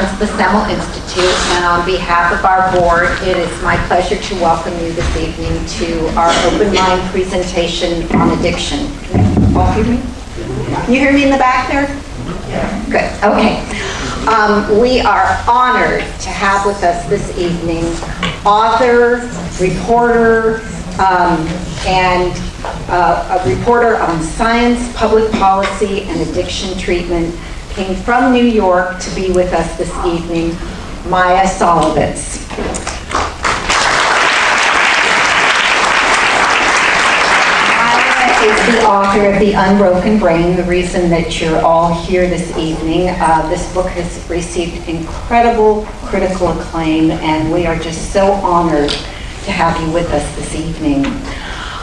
runs the Semel Institute, and on behalf of our board, it is my pleasure to welcome you this evening to our open mind presentation on addiction. Can you all hear me? You hear me in the back there? Yeah. Good, okay. We are honored to have with us this evening author, reporter, and a reporter on science, public policy, and addiction treatment, came from New York to be with us this evening, Maia Szalavitz. Maia is the author of The Unbroken Brain, the reason that you're all here this evening. This book has received incredible critical acclaim, and we are just so honored to have you with us this evening.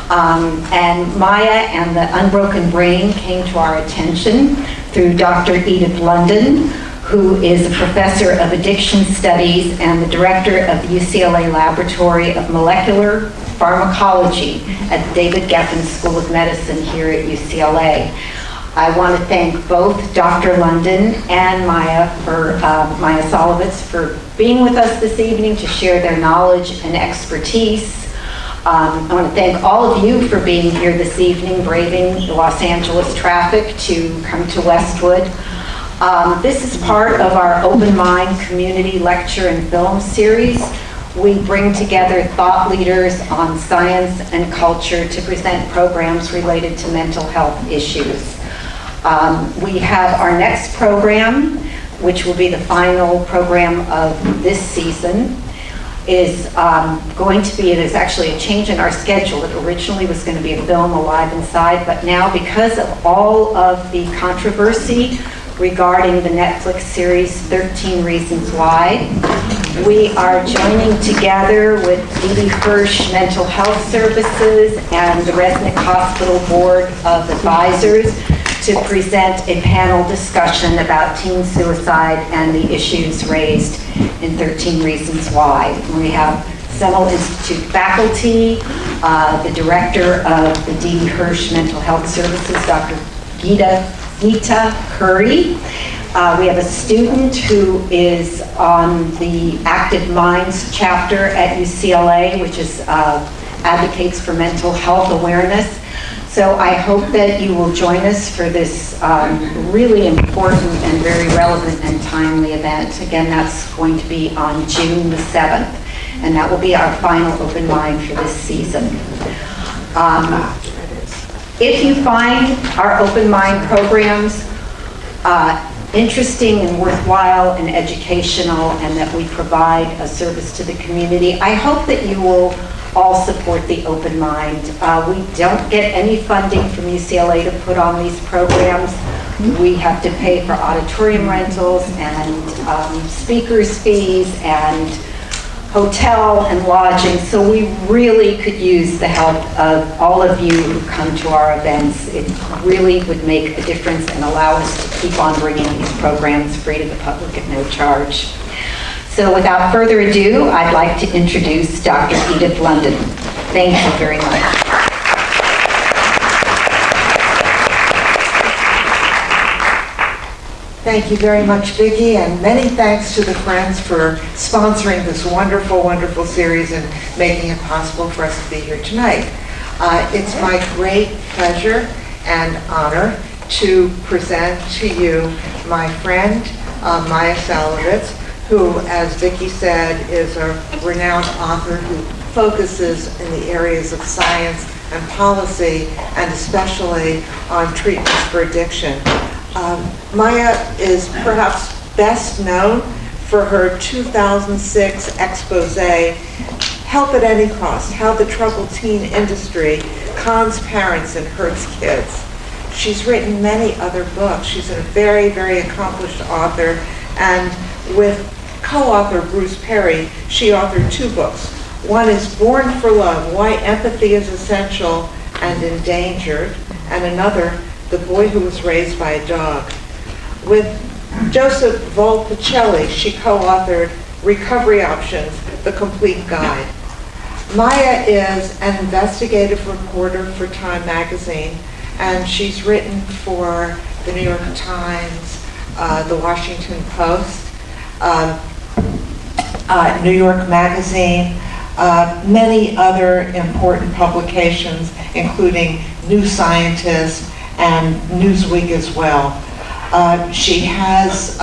And Maia and The Unbroken Brain came to our attention through Dr. Edith London, who is a professor of addiction studies and the director of the UCLA Laboratory of Molecular Pharmacology at the David Geffen School of Medicine here at UCLA. I want to thank both Dr. London and Maia Szalavitz for being with us this evening to share their knowledge and expertise. I want to thank all of you for being here this evening, braving the Los Angeles traffic to come to Westwood. This is part of our Open Mind Community Lecture and Film Series. We bring together thought leaders on science and culture to present programs related to mental health issues. We have our next program, which will be the final program of this season, is going to be, there's actually a change in our schedule. It originally was going to be a film, Alive Inside, but now because of all of the controversy regarding the Netflix series 13 Reasons Why, we are joining together with Dee Hirsch Mental Health Services and the Resnick Hospital Board of Advisors to present a panel discussion about teen suicide and the issues raised in 13 Reasons Why. We have Semel Institute faculty, the director of the Dee Hirsch Mental Health Services, Dr. Gita Curry. We have a student who is on the Active Minds chapter at UCLA, which is advocates for mental health awareness. So I hope that you will join us for this really important and very relevant and timely event. Again, that's going to be on June the 7th, and that will be our final Open Mind for this season. If you find our Open Mind programs interesting and worthwhile and educational, and that we provide a service to the community, I hope that you will all support the Open Mind. We don't get any funding from UCLA to put on these programs. We have to pay for auditorium rentals and speakers' fees and hotel and lodging, so we really could use the help of all of you who come to our events. It really would make a difference and allow us to keep on bringing these programs free to the public at no charge. So without further ado, I'd like to introduce Dr. Edith London. Thank you very much. Thank you very much, Vicki, and many thanks to the Friends for sponsoring this wonderful, wonderful series and making it possible for us to be here tonight. It's my great pleasure and honor to present to you my friend, Maia Szalavitz, who, as Vicki said, is a renowned author who focuses in the areas of science and policy, and especially on treatments for addiction. Maia is perhaps best known for her 2006 expose, Help at Any Cost, How the Troubled Teen Industry Cons Parents and Hurts Kids. She's written many other books. She's a very, very accomplished author, and with co-author Bruce Perry, she authored two books. One is Born for Love, Why Empathy is Essential and Endangered, and another, The Boy Who Was Raised by a Dog. With Joseph Volpicelli, she co-authored Recovery Options, The Complete Guide. Maia is an investigative reporter for Time magazine, and she's written for the New York Times, the Washington Post, New York Magazine, many other important publications, including New Scientist and Newsweek as well. She has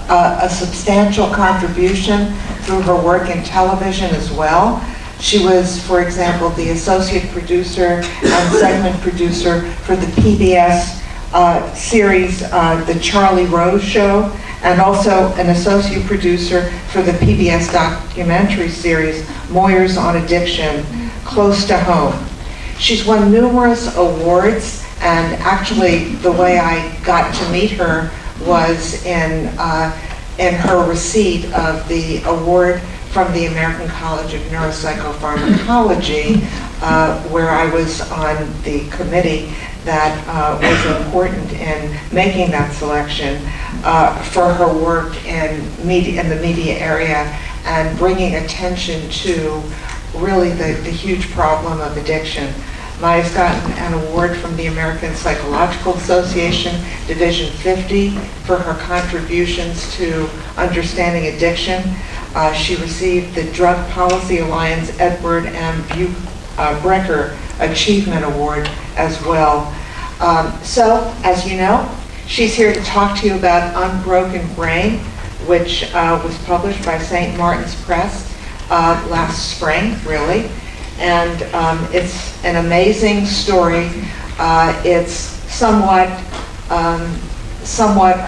a substantial contribution through her work in television as well. She was, for example, the associate producer and segment producer for the PBS series, The Charlie Rose Show, and also an associate producer for the PBS documentary series, Moyers on Addiction, Close to Home. She's won numerous awards, and actually the way I got to meet her was in her receipt of the award from the American College of Neuropsychopharmacology, where I was on the committee that was important in making that selection for her work in the media area and bringing attention to really the huge problem of addiction. Maia's gotten an award from the American Psychological Association, Division 50, for her contributions to understanding addiction. She received the Drug Policy Alliance Edward M. Brecker Achievement Award as well. So, as you know, she's here to talk to you about Unbroken Brain, which was published by St. Martin's Press last spring, really. And it's an amazing story. It's somewhat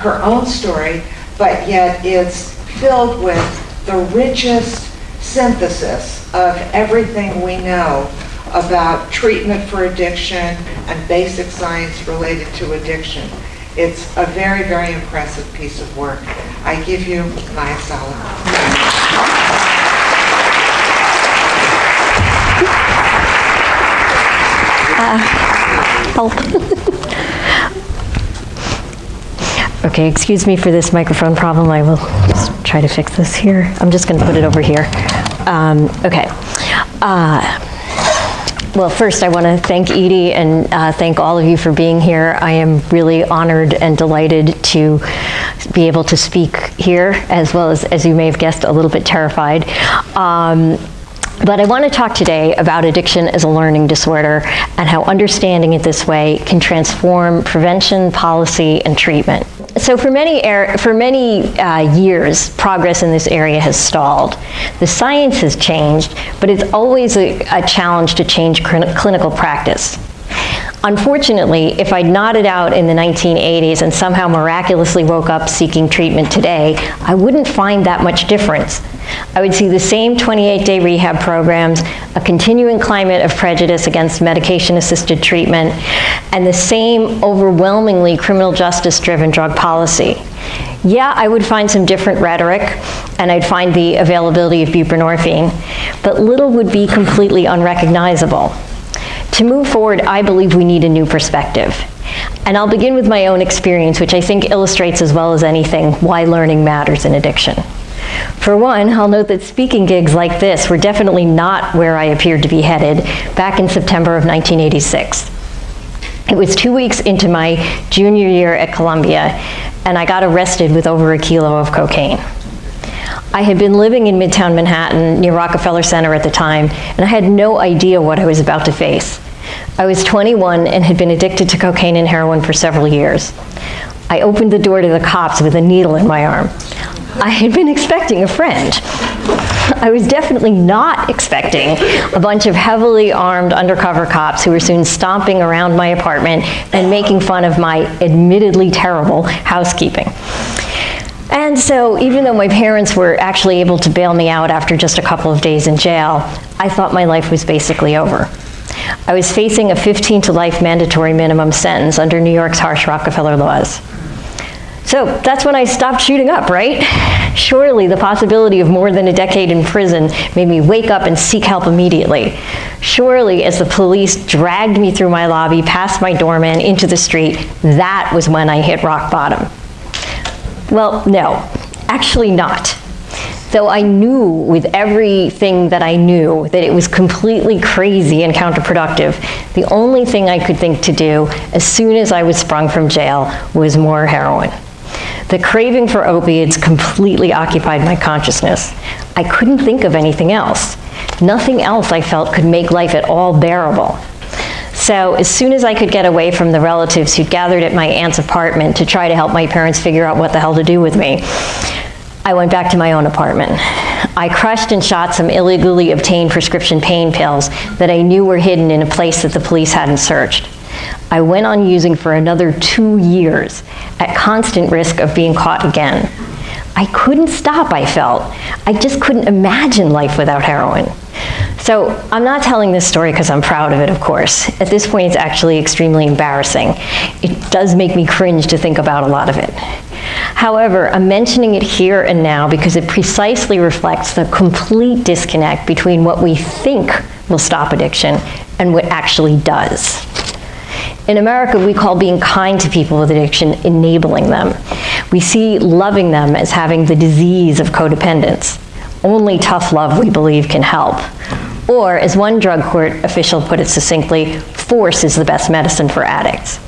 her own story, but yet it's filled with the richest synthesis of everything we know about treatment for addiction and basic science related to addiction. It's a very, very impressive piece of work. I give you Maia Szalavitz. Okay, excuse me for this microphone problem. I will just try to fix this here. I'm just going to put it over here. Okay. Well, first I want to thank Edie and thank all of you for being here. I am really honored and delighted to be able to speak here, as well as you may have guessed, a little bit terrified. But I want to talk today about addiction as a learning disorder and how understanding it this way can transform prevention, policy, and treatment. So for many years, progress in this area has stalled. The science has changed, but it's always a challenge to change clinical practice. Unfortunately, if I'd nodded out in the 1980s and somehow miraculously woke up seeking treatment today, I wouldn't find that much difference. I would see the same 28-day rehab programs, a continuing climate of prejudice against medication-assisted treatment, and the same overwhelmingly criminal justice-driven drug policy. Yeah, I would find some different rhetoric, and I'd find the availability of buprenorphine, but little would be completely unrecognizable. To move forward, I believe we need a new perspective. And I'll begin with my own experience, which I think illustrates as well as anything why learning matters in addiction. For one, I'll note that speaking gigs like this were definitely not where I appeared to be headed back in September of 1986. It was 2 weeks into my junior year at Columbia, and I got arrested with over 1 kilo of cocaine. I had been living in Midtown Manhattan near Rockefeller Center at the time, and I had no idea what I was about to face. I was 21 and had been addicted to cocaine and heroin for several years. I opened the door to the cops with a needle in my arm. I had been expecting a friend. I was definitely not expecting a bunch of heavily armed undercover cops who were soon stomping around my apartment and making fun of my admittedly terrible housekeeping. And so, even though my parents were actually able to bail me out after just a couple of days in jail, I thought my life was basically over. I was facing a 15 to life mandatory minimum sentence under New York's harsh Rockefeller laws. So that's when I stopped shooting up, right? Surely the possibility of more than a decade in prison made me wake up and seek help immediately. Surely, as the police dragged me through my lobby, past my doorman, into the street, that was when I hit rock bottom. Well, no, actually not. Though I knew with everything that I knew that it was completely crazy and counterproductive, the only thing I could think to do as soon as I was sprung from jail was more heroin. The craving for opiates completely occupied my consciousness. I couldn't think of anything else. Nothing else I felt could make life at all bearable. So as soon as I could get away from the relatives who'd gathered at my aunt's apartment to try to help my parents figure out what the hell to do with me, I went back to my own apartment. I crushed and shot some illegally obtained prescription pain pills that I knew were hidden in a place that the police hadn't searched. I went on using for another 2 years, at constant risk of being caught again. I couldn't stop, I felt. I just couldn't imagine life without heroin. So I'm not telling this story because I'm proud of it, of course. At this point, it's actually extremely embarrassing. It does make me cringe to think about a lot of it. However, I'm mentioning it here and now because it precisely reflects the complete disconnect between what we think will stop addiction and what actually does. In America, we call being kind to people with addiction enabling them. We see loving them as having the disease of codependence. Only tough love, we believe, can help. Or, as one drug court official put it succinctly, force is the best medicine for addicts.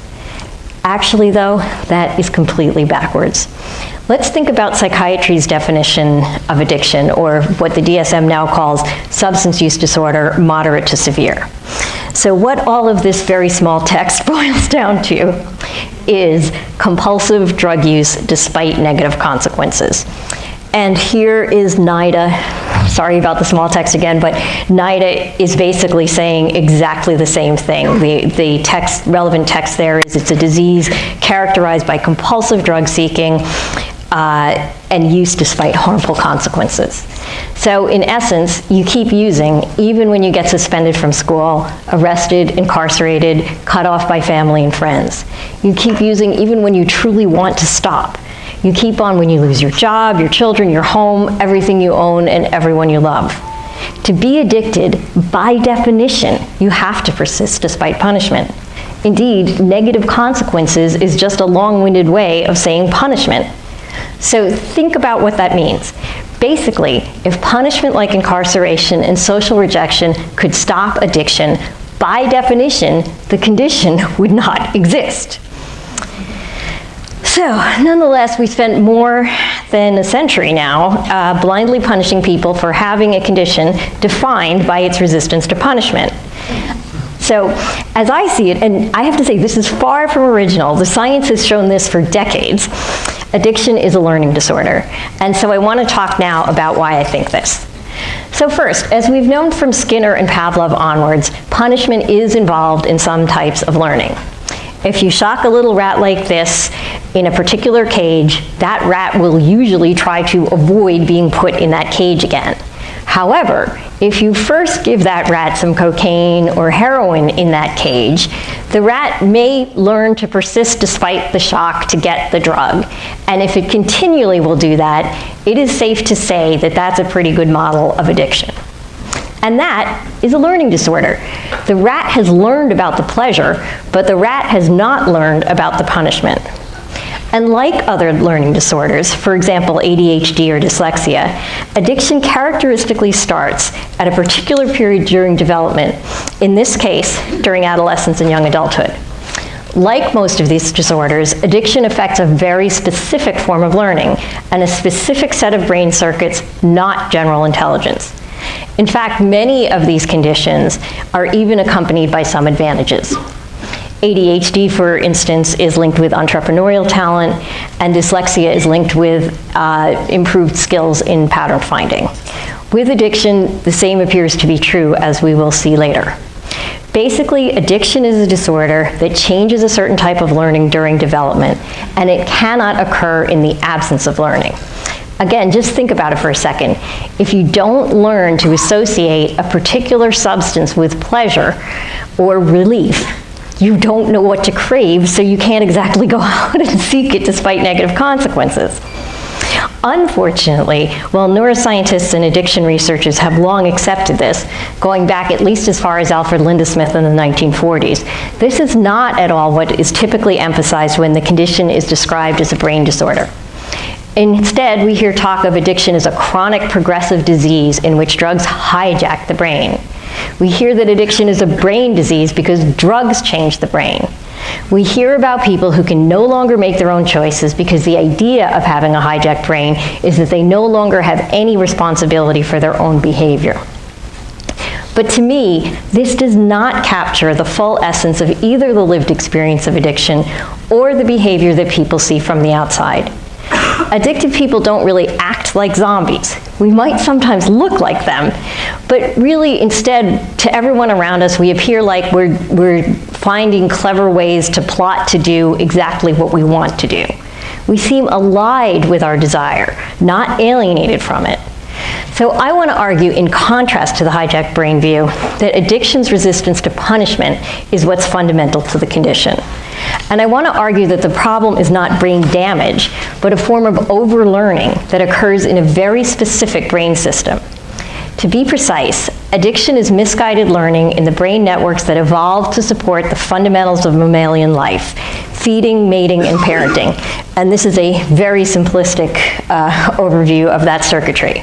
Actually, though, that is completely backwards. Let's think about psychiatry's definition of addiction, or what the DSM now calls substance use disorder, moderate to severe. So what all of this very small text boils down to is compulsive drug use despite negative consequences. And here is NIDA. Sorry about the small text again, but NIDA is basically saying exactly the same thing. The text, relevant text there is it's a disease characterized by compulsive drug seeking and use despite harmful consequences. So in essence, you keep using even when you get suspended from school, arrested, incarcerated, cut off by family and friends. You keep using even when you truly want to stop. You keep on when you lose your job, your children, your home, everything you own, and everyone you love. To be addicted, by definition, you have to persist despite punishment. Indeed, negative consequences is just a long-winded way of saying punishment. So think about what that means. Basically, if punishment like incarceration and social rejection could stop addiction, by definition, the condition would not exist. So, nonetheless, we spent more than a century now blindly punishing people for having a condition defined by its resistance to punishment. So, as I see it, and I have to say this is far from original, the science has shown this for decades, addiction is a learning disorder. And so I want to talk now about why I think this. So first, as we've known from Skinner and Pavlov onwards, punishment is involved in some types of learning. If you shock a little rat like this in a particular cage, that rat will usually try to avoid being put in that cage again. However, if you first give that rat some cocaine or heroin in that cage, the rat may learn to persist despite the shock to get the drug. And if it continually will do that, it is safe to say that that's a pretty good model of addiction. And that is a learning disorder. The rat has learned about the pleasure, but the rat has not learned about the punishment. And like other learning disorders, for example, ADHD or dyslexia, addiction characteristically starts at a particular period during development, in this case, during adolescence and young adulthood. Like most of these disorders, addiction affects a very specific form of learning and a specific set of brain circuits, not general intelligence. In fact, many of these conditions are even accompanied by some advantages. ADHD, for instance, is linked with entrepreneurial talent, and dyslexia is linked with improved skills in pattern finding. With addiction, the same appears to be true, as we will see later. Basically, addiction is a disorder that changes a certain type of learning during development, and it cannot occur in the absence of learning. Again, just think about it for a second. If you don't learn to associate a particular substance with pleasure or relief, you don't know what to crave, so you can't exactly go out and seek it despite negative consequences. Unfortunately, while neuroscientists and addiction researchers have long accepted this, going back at least as far as Alfred Lindesmith in the 1940s, this is not at all what is typically emphasized when the condition is described as a brain disorder. Instead, we hear talk of addiction as a chronic progressive disease in which drugs hijack the brain. We hear that addiction is a brain disease because drugs change the brain. We hear about people who can no longer make their own choices because the idea of having a hijacked brain is that they no longer have any responsibility for their own behavior. But to me, this does not capture the full essence of either the lived experience of addiction or the behavior that people see from the outside. Addicted people don't really act like zombies. We might sometimes look like them, but really instead, to everyone around us, we appear like we're finding clever ways to plot to do exactly what we want to do. We seem allied with our desire, not alienated from it. So I want to argue, in contrast to the hijacked brain view, that addiction's resistance to punishment is what's fundamental to the condition. And I want to argue that the problem is not brain damage, but a form of overlearning that occurs in a very specific brain system. To be precise, addiction is misguided learning in the brain networks that evolved to support the fundamentals of mammalian life: feeding, mating, and parenting. And this is a very simplistic overview of that circuitry.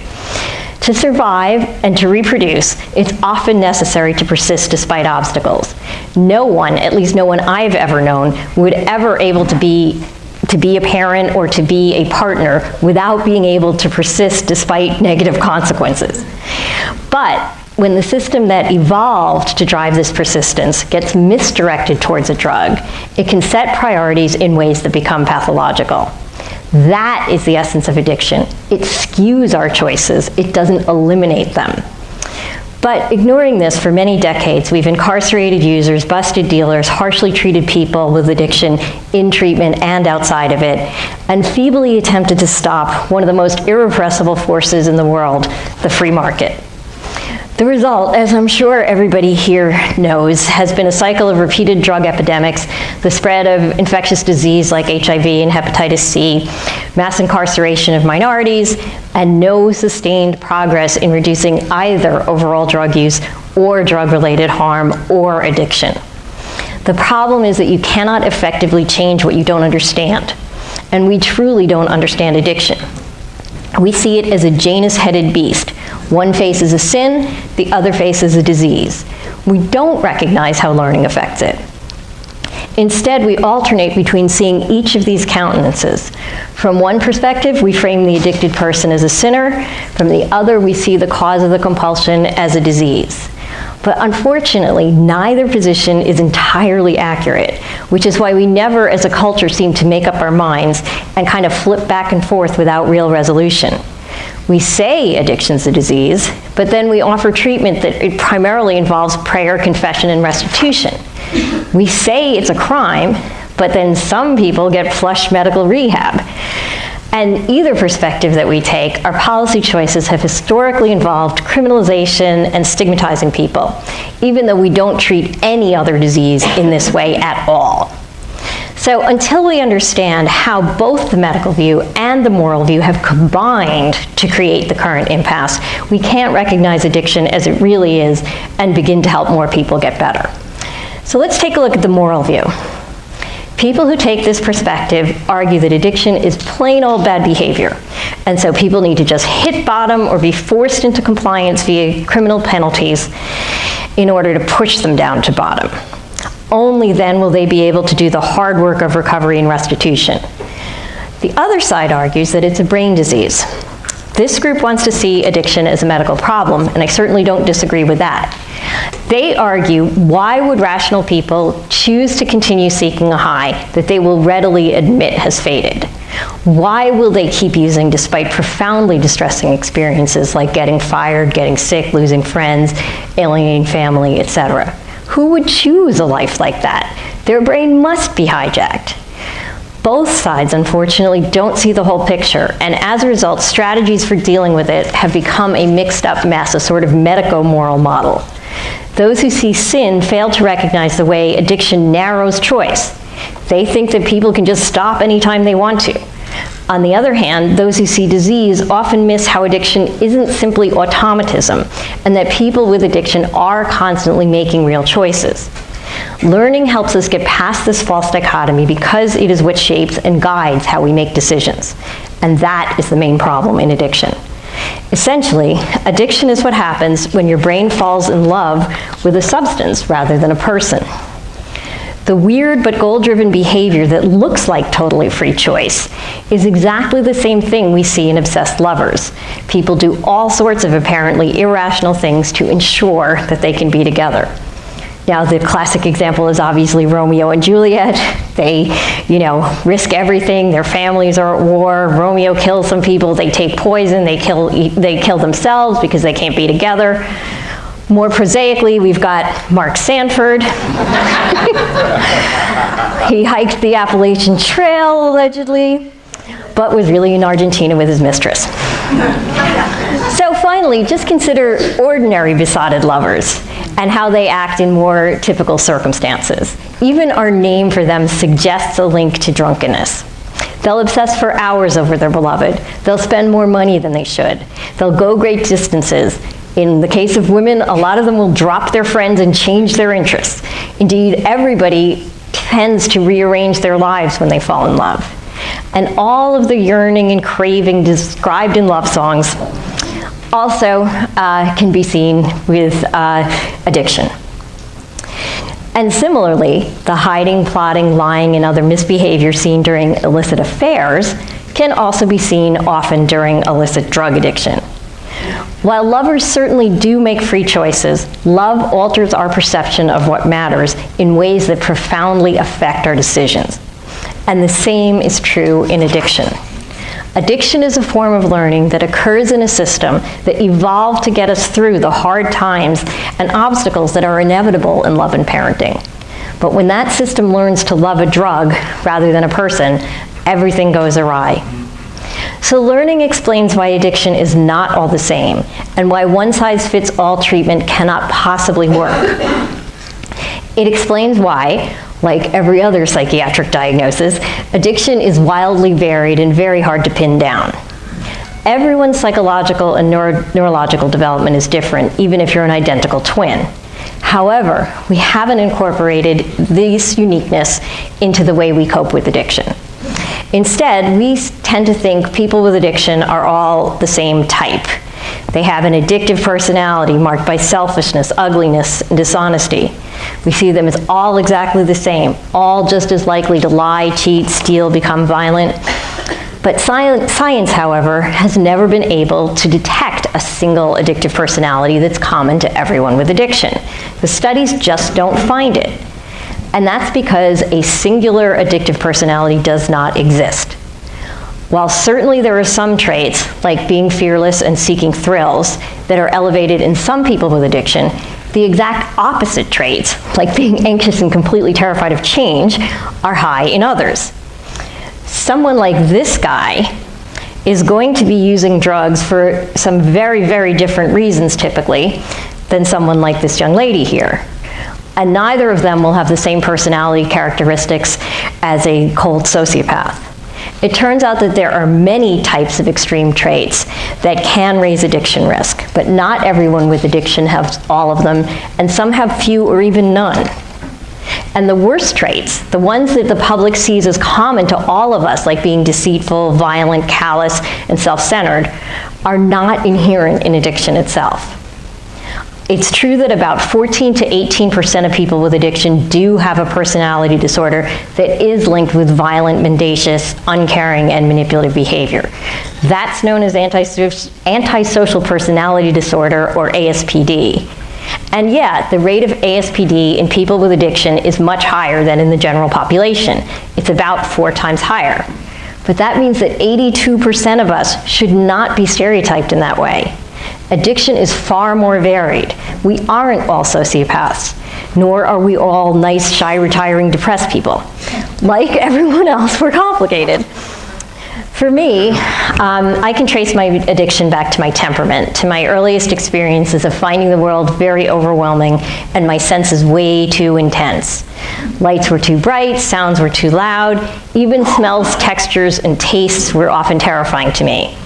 To survive and to reproduce, it's often necessary to persist despite obstacles. No one, at least no one I've ever known, would ever able to be a parent or to be a partner without being able to persist despite negative consequences. But when the system that evolved to drive this persistence gets misdirected towards a drug, it can set priorities in ways that become pathological. That is the essence of addiction. It skews our choices. It doesn't eliminate them. But ignoring this, for many decades, we've incarcerated users, busted dealers, harshly treated people with addiction in treatment and outside of it, and feebly attempted to stop one of the most irrepressible forces in the world, the free market. The result, as I'm sure everybody here knows, has been a cycle of repeated drug epidemics, the spread of infectious disease like HIV and hepatitis C, mass incarceration of minorities, and no sustained progress in reducing either overall drug use or drug-related harm or addiction. The problem is that you cannot effectively change what you don't understand, and we truly don't understand addiction. We see it as a Janus-headed beast. One face is a sin, the other face is a disease. We don't recognize how learning affects it. Instead, we alternate between seeing each of these countenances. From one perspective, we frame the addicted person as a sinner. From the other, we see the cause of the compulsion as a disease. But unfortunately, neither position is entirely accurate, which is why we never, as a culture, seem to make up our minds and kind of flip back and forth without real resolution. We say addiction's a disease, but then we offer treatment that it primarily involves prayer, confession, and restitution. We say it's a crime, but then some people get flush medical rehab. And either perspective that we take, our policy choices have historically involved criminalization and stigmatizing people, even though we don't treat any other disease in this way at all. So until we understand how both the medical view and the moral view have combined to create the current impasse, we can't recognize addiction as it really is and begin to help more people get better. So let's take a look at the moral view. People who take this perspective argue that addiction is plain old bad behavior, and so people need to just hit bottom or be forced into compliance via criminal penalties in order to push them down to bottom. Only then will they be able to do the hard work of recovery and restitution. The other side argues that it's a brain disease. This group wants to see addiction as a medical problem, and I certainly don't disagree with that. They argue, why would rational people choose to continue seeking a high that they will readily admit has faded? Why will they keep using despite profoundly distressing experiences like getting fired, getting sick, losing friends, alienating family, etc.? Who would choose a life like that? Their brain must be hijacked. Both sides, unfortunately, don't see the whole picture, and as a result, strategies for dealing with it have become a mixed-up mess, a sort of medico-moral model. Those who see sin fail to recognize the way addiction narrows choice. They think that people can just stop anytime they want to. On the other hand, those who see disease often miss how addiction isn't simply automatism, and that people with addiction are constantly making real choices. Learning helps us get past this false dichotomy because it is what shapes and guides how we make decisions. And that is the main problem in addiction. Essentially, addiction is what happens when your brain falls in love with a substance rather than a person. The weird but goal-driven behavior that looks like totally free choice is exactly the same thing we see in obsessed lovers. People do all sorts of apparently irrational things to ensure that they can be together. Now, the classic example is obviously Romeo and Juliet. They, risk everything. Their families are at war. Romeo kills some people. They take poison. They kill themselves because they can't be together. More prosaically, we've got Mark Sanford. He hiked the Appalachian Trail, allegedly, but was really in Argentina with his mistress. So finally, just consider ordinary besotted lovers and how they act in more typical circumstances. Even our name for them suggests a link to drunkenness. They'll obsess for hours over their beloved. They'll spend more money than they should. They'll go great distances. In the case of women, a lot of them will drop their friends and change their interests. Indeed, everybody tends to rearrange their lives when they fall in love. And all of the yearning and craving described in love songs also can be seen with addiction. And similarly, the hiding, plotting, lying, and other misbehavior seen during illicit affairs can also be seen often during illicit drug addiction. While lovers certainly do make free choices, love alters our perception of what matters in ways that profoundly affect our decisions. And the same is true in addiction. Addiction is a form of learning that occurs in a system that evolved to get us through the hard times and obstacles that are inevitable in love and parenting. But when that system learns to love a drug rather than a person, everything goes awry. So learning explains why addiction is not all the same, and why one-size-fits-all treatment cannot possibly work. It explains why, like every other psychiatric diagnosis, addiction is wildly varied and very hard to pin down. Everyone's psychological and neurological development is different, even if you're an identical twin. However, we haven't incorporated this uniqueness into the way we cope with addiction. Instead, we tend to think people with addiction are all the same type. They have an addictive personality marked by selfishness, ugliness, and dishonesty. We see them as all exactly the same, all just as likely to lie, cheat, steal, become violent. But science, however, has never been able to detect a single addictive personality that's common to everyone with addiction. The studies just don't find it. And that's because a singular addictive personality does not exist. While certainly there are some traits, like being fearless and seeking thrills, that are elevated in some people with addiction, the exact opposite traits, like being anxious and completely terrified of change, are high in others. Someone like this guy is going to be using drugs for some very, very different reasons, typically, than someone like this young lady here. And neither of them will have the same personality characteristics as a cold sociopath. It turns out that there are many types of extreme traits that can raise addiction risk, but not everyone with addiction has all of them, and some have few or even none. And the worst traits, the ones that the public sees as common to all of us, like being deceitful, violent, callous, and self-centered, are not inherent in addiction itself. It's true that about 14 to 18% of people with addiction do have a personality disorder that is linked with violent, mendacious, uncaring, and manipulative behavior. That's known as antisocial personality disorder, or ASPD. And yet, the rate of ASPD in people with addiction is much higher than in the general population. It's about 4 times higher. But that means that 82% of us should not be stereotyped in that way. Addiction is far more varied. We aren't all sociopaths, nor are we all nice, shy, retiring, depressed people. Like everyone else, we're complicated. For me, I can trace my addiction back to my temperament, to my earliest experiences of finding the world very overwhelming and my senses way too intense. Lights were too bright, sounds were too loud, even smells, textures, and tastes were often terrifying to me.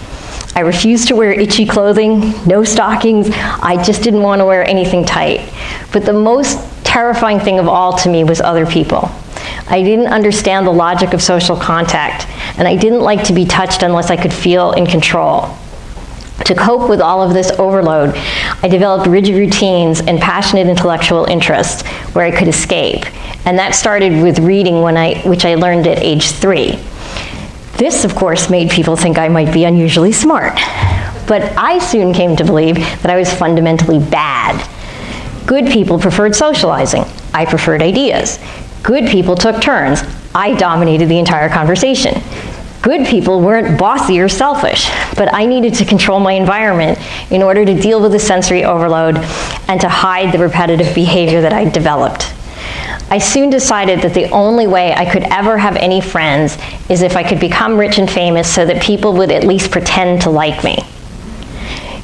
I refused to wear itchy clothing, no stockings. I just didn't want to wear anything tight. But the most terrifying thing of all to me was other people. I didn't understand the logic of social contact, and I didn't like to be touched unless I could feel in control. To cope with all of this overload, I developed rigid routines and passionate intellectual interests, where I could escape. And that started with reading which I learned at age 3. This, of course, made people think I might be unusually smart. But I soon came to believe that I was fundamentally bad. Good people preferred socializing. I preferred ideas. Good people took turns. I dominated the entire conversation. Good people weren't bossy or selfish, but I needed to control my environment in order to deal with the sensory overload and to hide the repetitive behavior that I'd developed. I soon decided that the only way I could ever have any friends is if I could become rich and famous so that people would at least pretend to like me.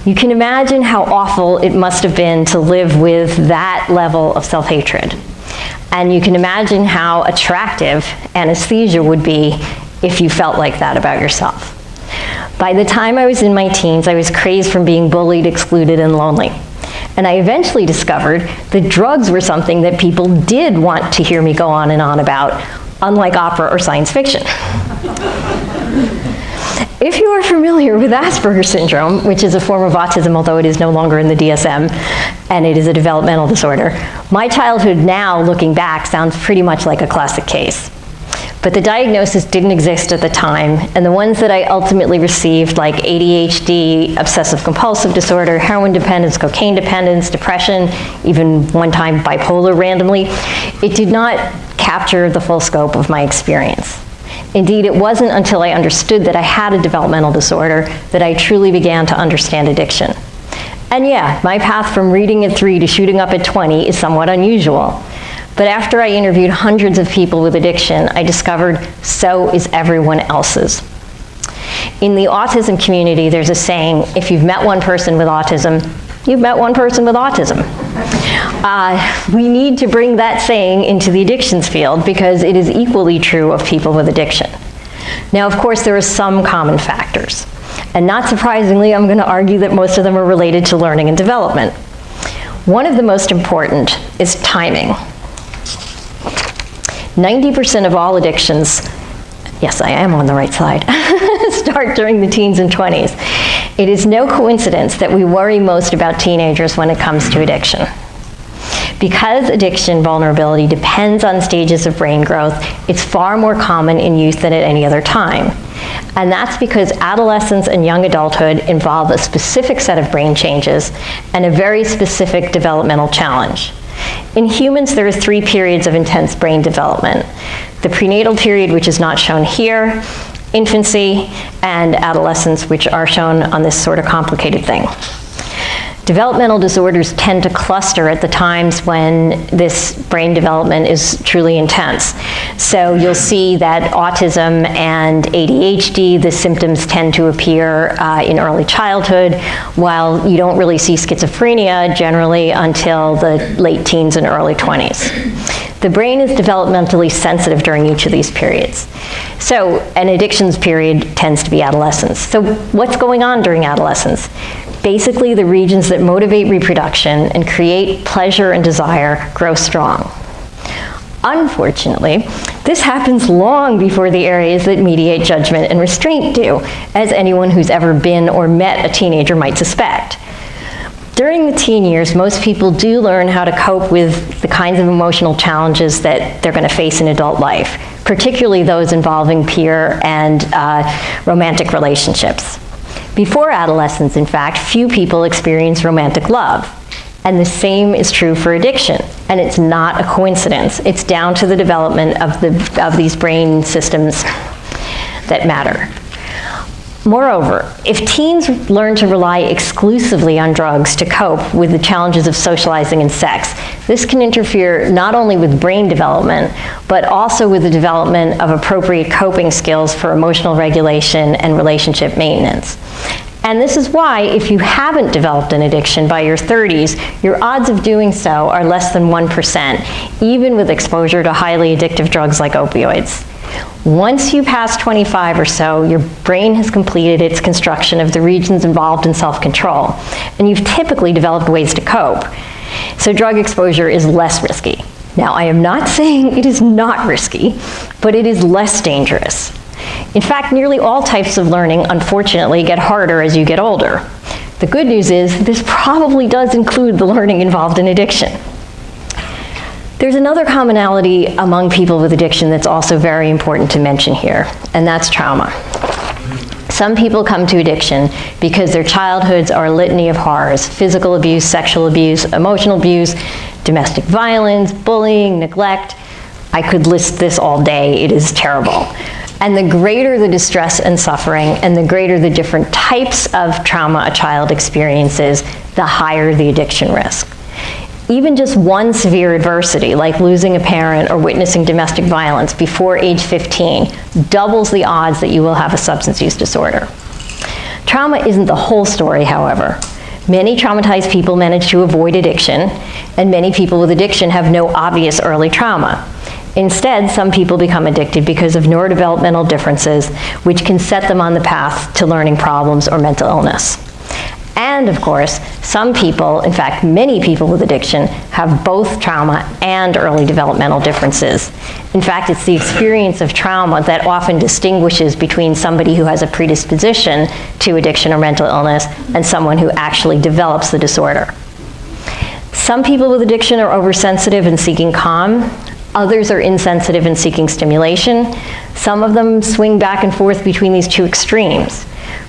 You can imagine how awful it must have been to live with that level of self-hatred. And you can imagine how attractive anesthesia would be if you felt like that about yourself. By the time I was in my teens, I was crazed from being bullied, excluded, and lonely. And I eventually discovered that drugs were something that people did want to hear me go on and on about, unlike opera or science fiction. If you are familiar with Asperger's syndrome, which is a form of autism, although it is no longer in the DSM, and it is a developmental disorder, my childhood now, looking back, sounds pretty much like a classic case. But the diagnosis didn't exist at the time, and the ones that I ultimately received, like ADHD, obsessive-compulsive disorder, heroin dependence, cocaine dependence, depression, even one time bipolar randomly, it did not capture the full scope of my experience. Indeed, it wasn't until I understood that I had a developmental disorder that I truly began to understand addiction. And yeah, my path from reading at 3 to shooting up at 20 is somewhat unusual. But after I interviewed hundreds of people with addiction, I discovered so is everyone else's. In the autism community, there's a saying, if you've met one person with autism, you've met one person with autism. We need to bring that saying into the addictions field because it is equally true of people with addiction. Now, of course, there are some common factors. And not surprisingly, I'm going to argue that most of them are related to learning and development. One of the most important is timing. 90% of all addictions, yes, I am on the right side, start during the teens and 20s. It is no coincidence that we worry most about teenagers when it comes to addiction. Because addiction vulnerability depends on stages of brain growth, it's far more common in youth than at any other time. And that's because adolescence and young adulthood involve a specific set of brain changes and a very specific developmental challenge. In humans, there are 3 periods of intense brain development. The prenatal period, which is not shown here, infancy, and adolescence, which are shown on this sort of complicated thing. Developmental disorders tend to cluster at the times when this brain development is truly intense. So you'll see that autism and ADHD, the symptoms tend to appear in early childhood, while you don't really see schizophrenia generally until the late teens and early 20s. The brain is developmentally sensitive during each of these periods. So an addictions period tends to be adolescence. So what's going on during adolescence? Basically, the regions that motivate reproduction and create pleasure and desire grow strong. Unfortunately, this happens long before the areas that mediate judgment and restraint do, as anyone who's ever been or met a teenager might suspect. During the teen years, most people do learn how to cope with the kinds of emotional challenges that they're going to face in adult life, particularly those involving peer and romantic relationships. Before adolescence, in fact, few people experience romantic love. And the same is true for addiction. And it's not a coincidence. It's down to the development of these brain systems that matter. Moreover, if teens learn to rely exclusively on drugs to cope with the challenges of socializing and sex, this can interfere not only with brain development, but also with the development of appropriate coping skills for emotional regulation and relationship maintenance. And this is why, if you haven't developed an addiction by your 30s, your odds of doing so are less than 1%, even with exposure to highly addictive drugs like opioids. Once you pass 25 or so, your brain has completed its construction of the regions involved in self-control, and you've typically developed ways to cope. So drug exposure is less risky. Now, I am not saying it is not risky, but it is less dangerous. In fact, nearly all types of learning, unfortunately, get harder as you get older. The good news is this probably does include the learning involved in addiction. There's another commonality among people with addiction that's also very important to mention here, and that's trauma. Some people come to addiction because their childhoods are a litany of horrors: physical abuse, sexual abuse, emotional abuse, domestic violence, bullying, neglect. I could list this all day. It is terrible. And the greater the distress and suffering, and the greater the different types of trauma a child experiences, the higher the addiction risk. Even just one severe adversity, like losing a parent or witnessing domestic violence before age 15, doubles the odds that you will have a substance use disorder. Trauma isn't the whole story, however. Many traumatized people manage to avoid addiction, and many people with addiction have no obvious early trauma. Instead, some people become addicted because of neurodevelopmental differences, which can set them on the path to learning problems or mental illness. And of course, some people, in fact, many people with addiction, have both trauma and early developmental differences. In fact, it's the experience of trauma that often distinguishes between somebody who has a predisposition to addiction or mental illness and someone who actually develops the disorder. Some people with addiction are oversensitive and seeking calm. Others are insensitive and seeking stimulation. Some of them swing back and forth between these two extremes.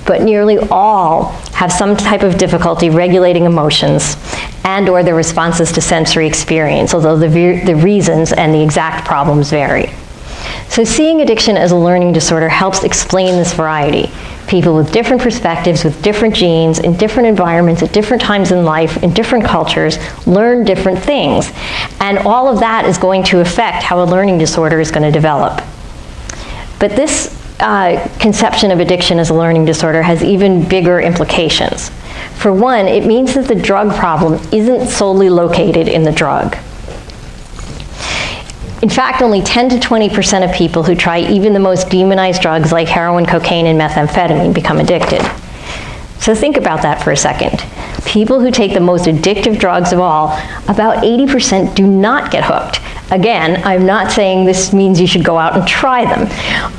But nearly all have some type of difficulty regulating emotions and/or their responses to sensory experience, although the reasons and the exact problems vary. So seeing addiction as a learning disorder helps explain this variety. People with different perspectives, with different genes, in different environments, at different times in life, in different cultures, learn different things. And all of that is going to affect how a learning disorder is going to develop. But this conception of addiction as a learning disorder has even bigger implications. For one, it means that the drug problem isn't solely located in the drug. In fact, only 10 to 20% of people who try even the most demonized drugs like heroin, cocaine, and methamphetamine become addicted. So think about that for a second. People who take the most addictive drugs of all, about 80% do not get hooked. Again, I'm not saying this means you should go out and try them.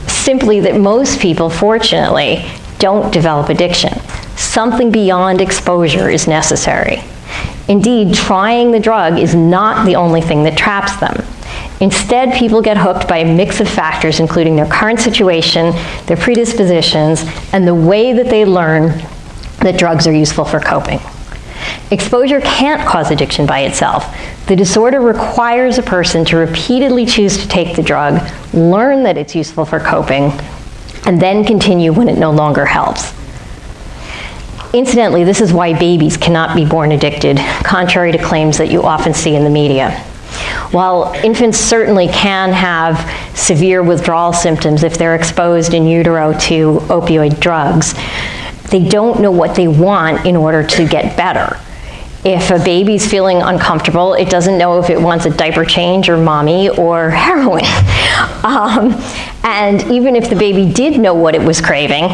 Simply that most people, fortunately, don't develop addiction. Something beyond exposure is necessary. Indeed, trying the drug is not the only thing that traps them. Instead, people get hooked by a mix of factors, including their current situation, their predispositions, and the way that they learn that drugs are useful for coping. Exposure can't cause addiction by itself. The disorder requires a person to repeatedly choose to take the drug, learn that it's useful for coping, and then continue when it no longer helps. Incidentally, this is why babies cannot be born addicted, contrary to claims that you often see in the media. While infants certainly can have severe withdrawal symptoms if they're exposed in utero to opioid drugs, they don't know what they want in order to get better. If a baby's feeling uncomfortable, it doesn't know if it wants a diaper change or mommy or heroin. And even if the baby did know what it was craving,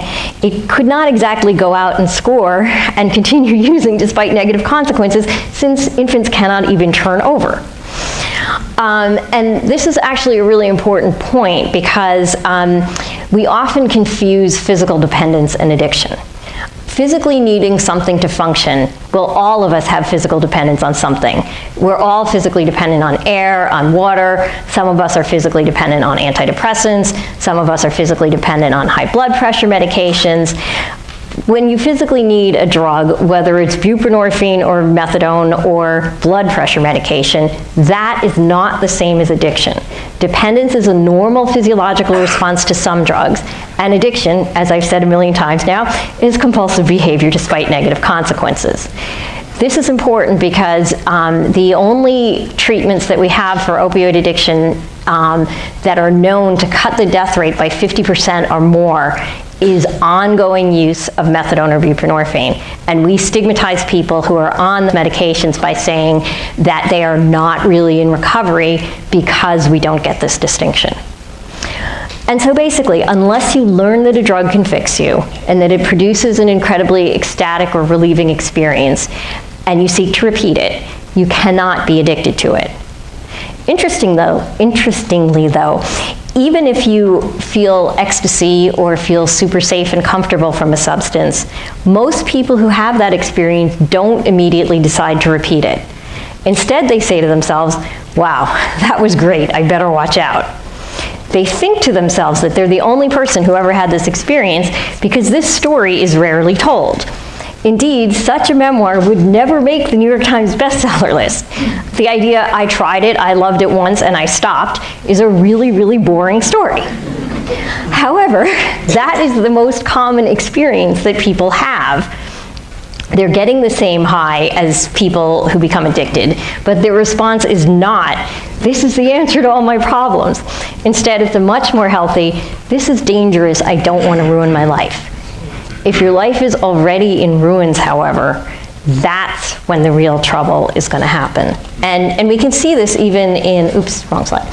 it could not exactly go out and score and continue using despite negative consequences, since infants cannot even turn over. And this is actually a really important point because we often confuse physical dependence and addiction. Physically needing something to function, well, all of us have physical dependence on something. We're all physically dependent on air, on water. Some of us are physically dependent on antidepressants. Some of us are physically dependent on high blood pressure medications. When you physically need a drug, whether it's buprenorphine or methadone or blood pressure medication, that is not the same as addiction. Dependence is a normal physiological response to some drugs, and addiction, as I've said a million times now, is compulsive behavior despite negative consequences. This is important because the only treatments that we have for opioid addiction that are known to cut the death rate by 50% or more is ongoing use of methadone or buprenorphine. And we stigmatize people who are on the medications by saying that they are not really in recovery because we don't get this distinction. And so basically, unless you learn that a drug can fix you and that it produces an incredibly ecstatic or relieving experience, and you seek to repeat it, you cannot be addicted to it. Interestingly though, even if you feel ecstasy or feel super safe and comfortable from a substance, most people who have that experience don't immediately decide to repeat it. Instead, they say to themselves, wow, that was great, I better watch out. They think to themselves that they're the only person who ever had this experience because this story is rarely told. Indeed, such a memoir would never make the New York Times bestseller list. The idea, I tried it, I loved it once, and I stopped, is a really, really boring story. However, that is the most common experience that people have. They're getting the same high as people who become addicted, but their response is not, this is the answer to all my problems. Instead, it's a much more healthy, this is dangerous, I don't want to ruin my life. If your life is already in ruins, however, that's when the real trouble is going to happen. And we can see this even in, oops, wrong slide.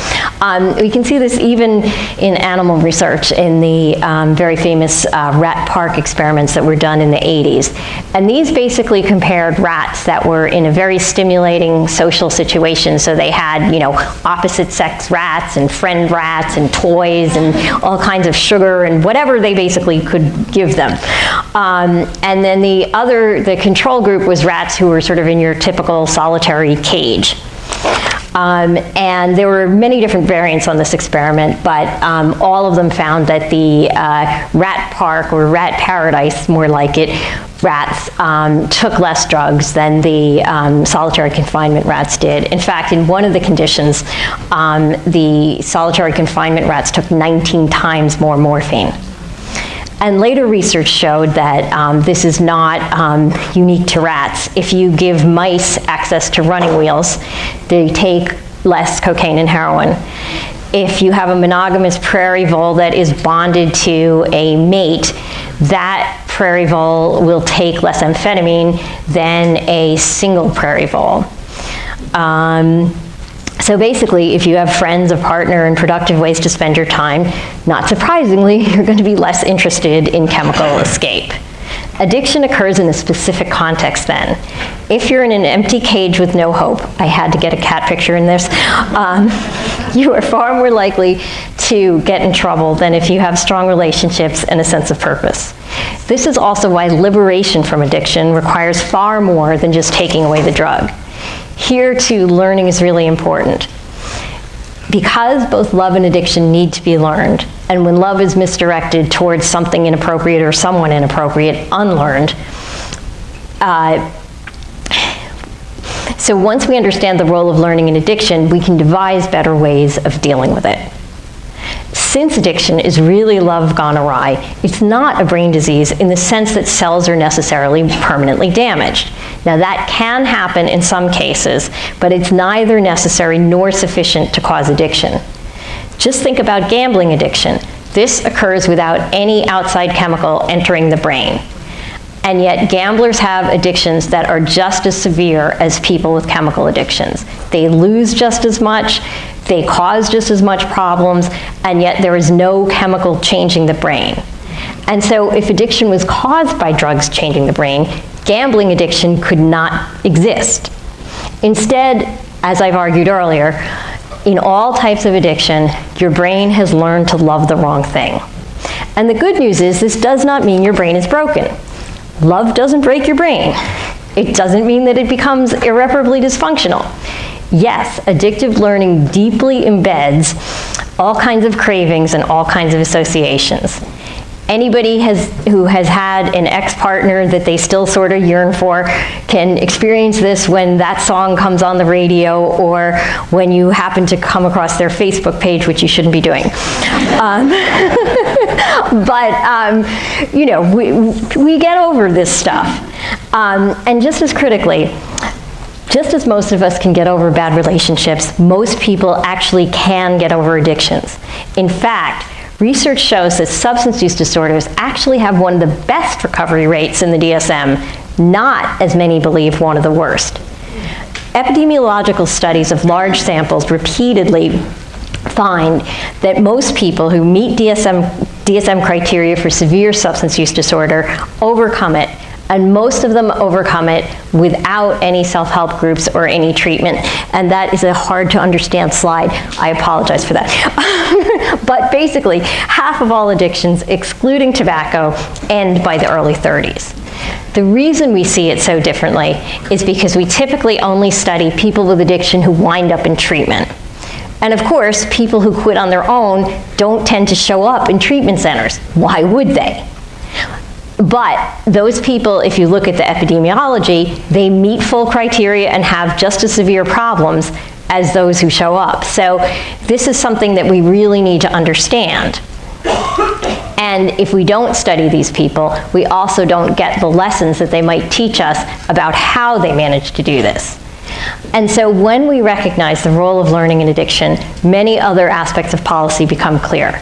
We can see this even in animal research, in the very famous rat park experiments that were done in the 80s. And these basically compared rats that were in a very stimulating social situation. So they had, you know, opposite sex rats and friend rats and toys and all kinds of sugar and whatever they basically could give them. And then the control group was rats who were sort of in your typical solitary cage. And there were many different variants on this experiment, but all of them found that the rat park, or rat paradise, more like it, rats took less drugs than the solitary confinement rats did. In fact, in one of the conditions, the solitary confinement rats took 19 times more morphine. And later research showed that this is not unique to rats. If you give mice access to running wheels, they take less cocaine and heroin. If you have a monogamous prairie vole that is bonded to a mate, that prairie vole will take less amphetamine than a single prairie vole. So basically, if you have friends, a partner, and productive ways to spend your time, not surprisingly, you're going to be less interested in chemical escape. Addiction occurs in a specific context then. If you're in an empty cage with no hope, I had to get a cat picture in this, you are far more likely to get in trouble than if you have strong relationships and a sense of purpose. This is also why liberation from addiction requires far more than just taking away the drug. Here, too, learning is really important. Because both love and addiction need to be learned, and when love is misdirected towards something inappropriate or someone inappropriate, unlearned. So once we understand the role of learning in addiction, we can devise better ways of dealing with it. Since addiction is really love gone awry, it's not a brain disease in the sense that cells are necessarily permanently damaged. Now that can happen in some cases, but it's neither necessary nor sufficient to cause addiction. Just think about gambling addiction. This occurs without any outside chemical entering the brain. And yet gamblers have addictions that are just as severe as people with chemical addictions. They lose just as much, they cause just as much problems, and yet there is no chemical changing the brain. And so if addiction was caused by drugs changing the brain, gambling addiction could not exist. Instead, as I've argued earlier, in all types of addiction, your brain has learned to love the wrong thing. And the good news is this does not mean your brain is broken. Love doesn't break your brain. It doesn't mean that it becomes irreparably dysfunctional. Yes, addictive learning deeply embeds all kinds of cravings and all kinds of associations. Anybody who has had an ex-partner that they still sort of yearn for can experience this when that song comes on the radio or when you happen to come across their Facebook page, which you shouldn't be doing. You know, we get over this stuff. And just as critically, just as most of us can get over bad relationships, most people actually can get over addictions. In fact, research shows that substance use disorders actually have one of the best recovery rates in the DSM, not, as many believe, one of the worst. Epidemiological studies of large samples repeatedly find that most people who meet DSM criteria for severe substance use disorder overcome it, and most of them overcome it without any self-help groups or any treatment. And that is a hard to understand slide. I apologize for that. But basically, half of all addictions, excluding tobacco, end by the early 30s. The reason we see it so differently is because we typically only study people with addiction who wind up in treatment. And of course, people who quit on their own don't tend to show up in treatment centers. Why would they? But those people, if you look at the epidemiology, they meet full criteria and have just as severe problems as those who show up. So this is something that we really need to understand. And if we don't study these people, we also don't get the lessons that they might teach us about how they manage to do this. And so when we recognize the role of learning in addiction, many other aspects of policy become clear.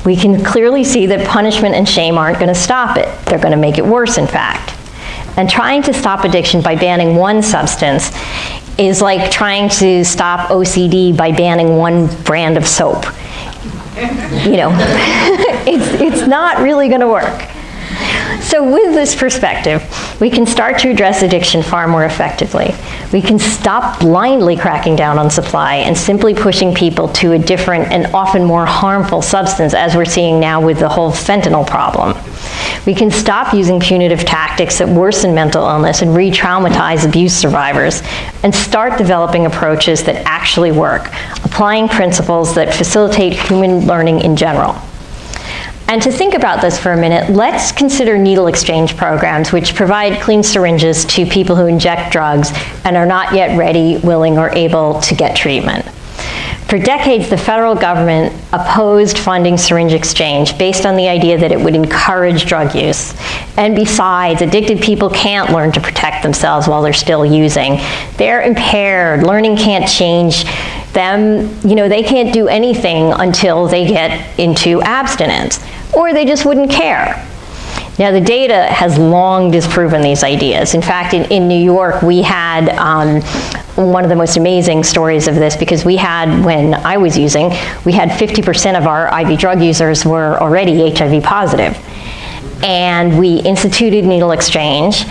We can clearly see that punishment and shame aren't going to stop it. They're going to make it worse, in fact. And trying to stop addiction by banning one substance is like trying to stop OCD by banning one brand of soap. You know, it's not really going to work. So with this perspective, we can start to address addiction far more effectively. We can stop blindly cracking down on supply and simply pushing people to a different and often more harmful substance, as we're seeing now with the whole fentanyl problem. We can stop using punitive tactics that worsen mental illness and re-traumatize abuse survivors, and start developing approaches that actually work, applying principles that facilitate human learning in general. And to think about this for a minute, let's consider needle exchange programs which provide clean syringes to people who inject drugs and are not yet ready, willing, or able to get treatment. For decades, the federal government opposed funding syringe exchange based on the idea that it would encourage drug use. And besides, addicted people can't learn to protect themselves while they're still using. They're impaired. Learning can't change them. You know, they can't do anything until they get into abstinence, or they just wouldn't care. Now, the data has long disproven these ideas. In fact, in New York, we had one of the most amazing stories of this, because we had, when I was using, we had 50% of our IV drug users were already HIV positive. And we instituted needle exchange,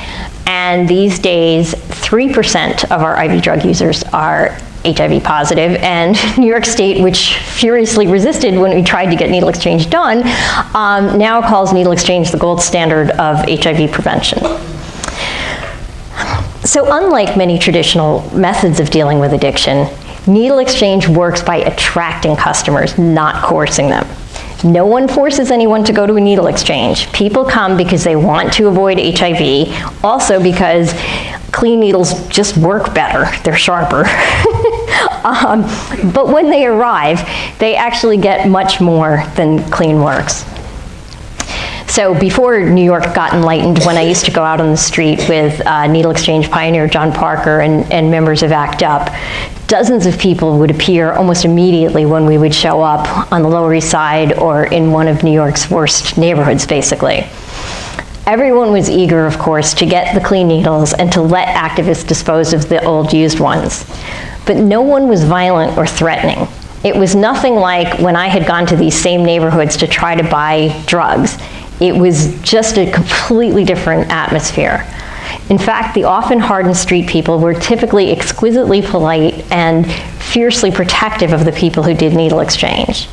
and these days, 3% of our IV drug users are HIV positive, and New York State, which furiously resisted when we tried to get needle exchange done, now calls needle exchange the gold standard of HIV prevention. So unlike many traditional methods of dealing with addiction, needle exchange works by attracting customers, not coercing them. No one forces anyone to go to a needle exchange. People come because they want to avoid HIV, also because clean needles just work better. They're sharper. But when they arrive, they actually get much more than clean works. So before New York got enlightened, when I used to go out on the street with needle exchange pioneer John Parker and members of ACT UP, dozens of people would appear almost immediately when we would show up on the Lower East Side or in one of New York's worst neighborhoods, basically. Everyone was eager, of course, to get the clean needles and to let activists dispose of the old used ones. But no one was violent or threatening. It was nothing like when I had gone to these same neighborhoods to try to buy drugs. It was just a completely different atmosphere. In fact, the often hardened street people were typically exquisitely polite and fiercely protective of the people who did needle exchange.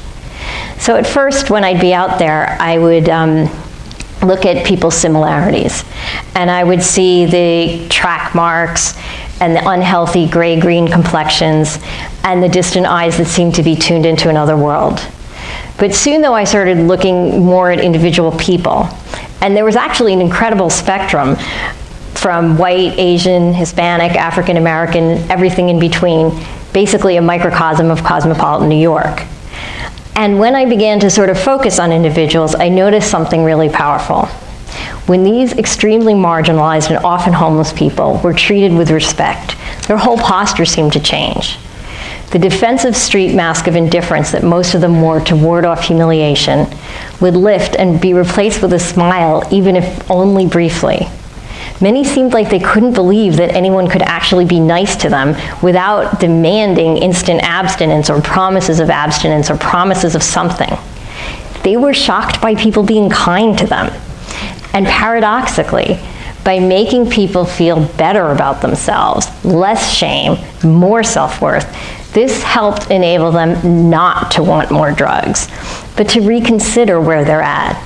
So at first, when I'd be out there, I would look at people's similarities. And I would see the track marks and the unhealthy gray-green complexions and the distant eyes that seemed to be tuned into another world. But soon, though, I started looking more at individual people. And there was actually an incredible spectrum from white, Asian, Hispanic, African American, everything in between, basically a microcosm of cosmopolitan New York. And when I began to sort of focus on individuals, I noticed something really powerful. When these extremely marginalized and often homeless people were treated with respect, their whole posture seemed to change. The defensive street mask of indifference that most of them wore to ward off humiliation would lift and be replaced with a smile, even if only briefly. Many seemed like they couldn't believe that anyone could actually be nice to them without demanding instant abstinence or promises of abstinence or promises of something. They were shocked by people being kind to them. And paradoxically, by making people feel better about themselves, less shame, more self-worth, this helped enable them not to want more drugs, but to reconsider where they're at.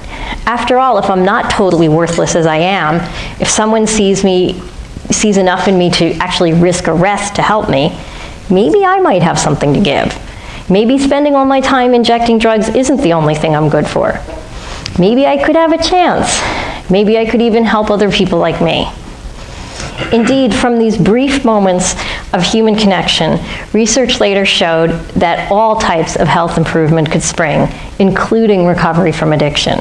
After all, if I'm not totally worthless as I am, if someone sees enough in me to actually risk arrest to help me, maybe I might have something to give. Maybe spending all my time injecting drugs isn't the only thing I'm good for. Maybe I could have a chance. Maybe I could even help other people like me. Indeed, from these brief moments of human connection, research later showed that all types of health improvement could spring, including recovery from addiction.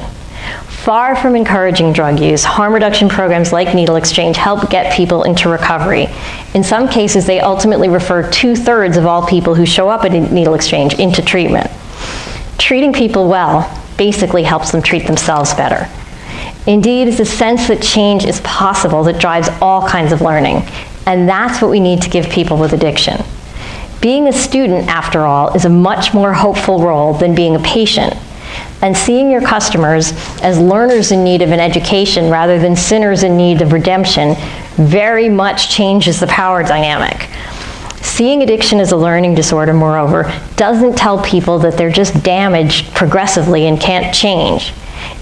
Far from encouraging drug use, harm reduction programs like needle exchange help get people into recovery. In some cases, they ultimately refer 2/3 of all people who show up at a needle exchange into treatment. Treating people well basically helps them treat themselves better. Indeed, it's a sense that change is possible that drives all kinds of learning, and that's what we need to give people with addiction. Being a student, after all, is a much more hopeful role than being a patient, and seeing your customers as learners in need of an education rather than sinners in need of redemption very much changes the power dynamic. Seeing addiction as a learning disorder, moreover, doesn't tell people that they're just damaged progressively and can't change.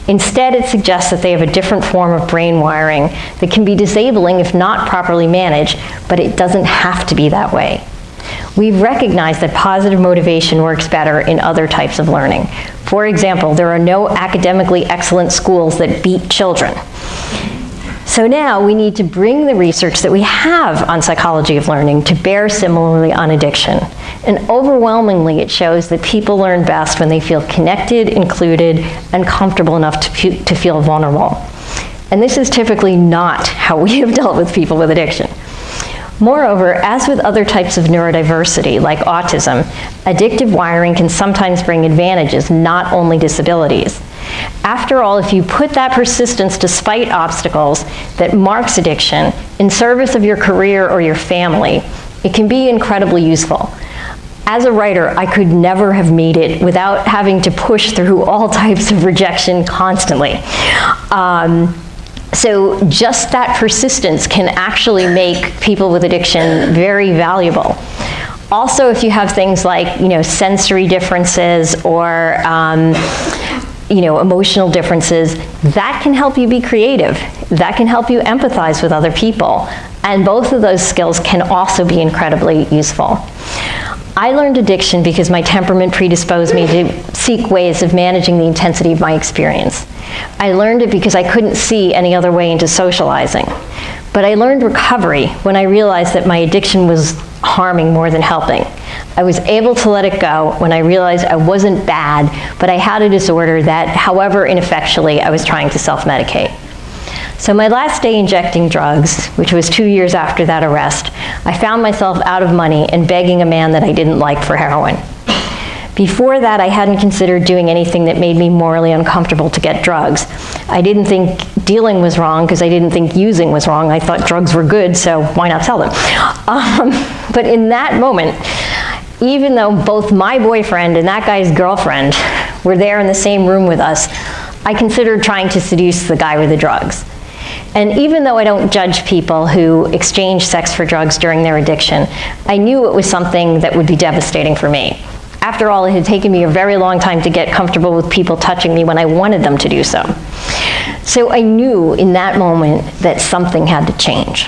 Instead, it suggests that they have a different form of brain wiring that can be disabling if not properly managed, but it doesn't have to be that way. We've recognized that positive motivation works better in other types of learning. For example, there are no academically excellent schools that beat children. So now we need to bring the research that we have on psychology of learning to bear similarly on addiction. And overwhelmingly, it shows that people learn best when they feel connected, included, and comfortable enough to feel vulnerable. And this is typically not how we have dealt with people with addiction. Moreover, as with other types of neurodiversity, like autism, addictive wiring can sometimes bring advantages, not only disabilities. After all, if you put that persistence despite obstacles that marks addiction in service of your career or your family, it can be incredibly useful. As a writer, I could never have made it without having to push through all types of rejection constantly. So just that persistence can actually make people with addiction very valuable. Also, if you have things like, sensory differences or, emotional differences, that can help you be creative. That can help you empathize with other people. And both of those skills can also be incredibly useful. I learned addiction because my temperament predisposed me to seek ways of managing the intensity of my experience. I learned it because I couldn't see any other way into socializing. But I learned recovery when I realized that my addiction was harming more than helping. I was able to let it go when I realized I wasn't bad, but I had a disorder that, however ineffectually, I was trying to self-medicate. So my last day injecting drugs, which was 2 years after that arrest, I found myself out of money and begging a man that I didn't like for heroin. Before that, I hadn't considered doing anything that made me morally uncomfortable to get drugs. I didn't think dealing was wrong because I didn't think using was wrong. I thought drugs were good, so why not sell them? But in that moment, even though both my boyfriend and that guy's girlfriend were there in the same room with us, I considered trying to seduce the guy with the drugs. And even though I don't judge people who exchange sex for drugs during their addiction, I knew it was something that would be devastating for me. After all, it had taken me a very long time to get comfortable with people touching me when I wanted them to do so. So I knew in that moment that something had to change.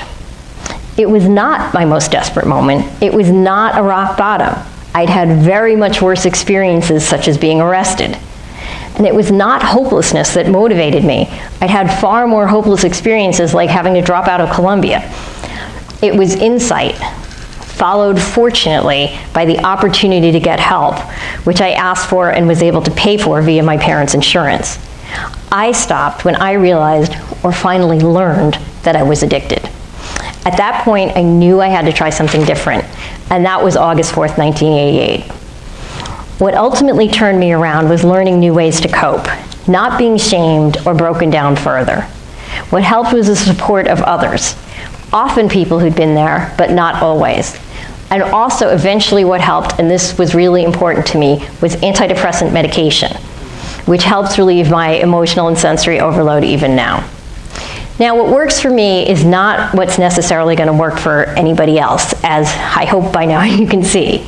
It was not my most desperate moment. It was not a rock bottom. I'd had very much worse experiences, such as being arrested. And it was not hopelessness that motivated me. I'd had far more hopeless experiences, like having to drop out of Columbia. It was insight, followed fortunately by the opportunity to get help, which I asked for and was able to pay for via my parents' insurance. I stopped when I realized, or finally learned, that I was addicted. At that point, I knew I had to try something different, and that was August 4th, 1988. What ultimately turned me around was learning new ways to cope, not being shamed or broken down further. What helped was the support of others, often people who'd been there, but not always. And also, eventually what helped, and this was really important to me, was antidepressant medication, which helps relieve my emotional and sensory overload even now. Now, what works for me is not what's necessarily going to work for anybody else, as I hope by now you can see.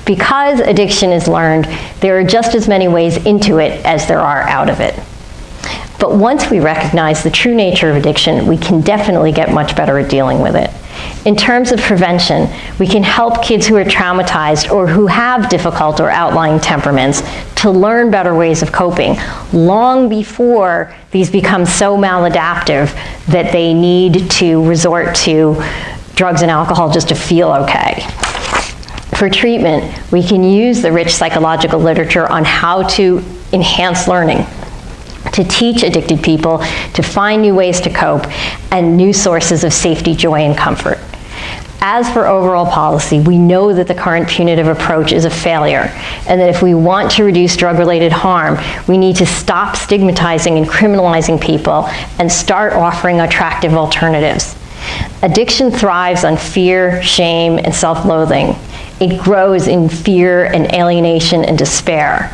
Because addiction is learned, there are just as many ways into it as there are out of it. But once we recognize the true nature of addiction, we can definitely get much better at dealing with it. In terms of prevention, we can help kids who are traumatized or who have difficult or outlying temperaments to learn better ways of coping long before these become so maladaptive that they need to resort to drugs and alcohol just to feel okay. For treatment, we can use the rich psychological literature on how to enhance learning, to teach addicted people to find new ways to cope and new sources of safety, joy, and comfort. As for overall policy, we know that the current punitive approach is a failure, and that if we want to reduce drug-related harm, we need to stop stigmatizing and criminalizing people and start offering attractive alternatives. Addiction thrives on fear, shame, and self-loathing. It grows in fear and alienation and despair.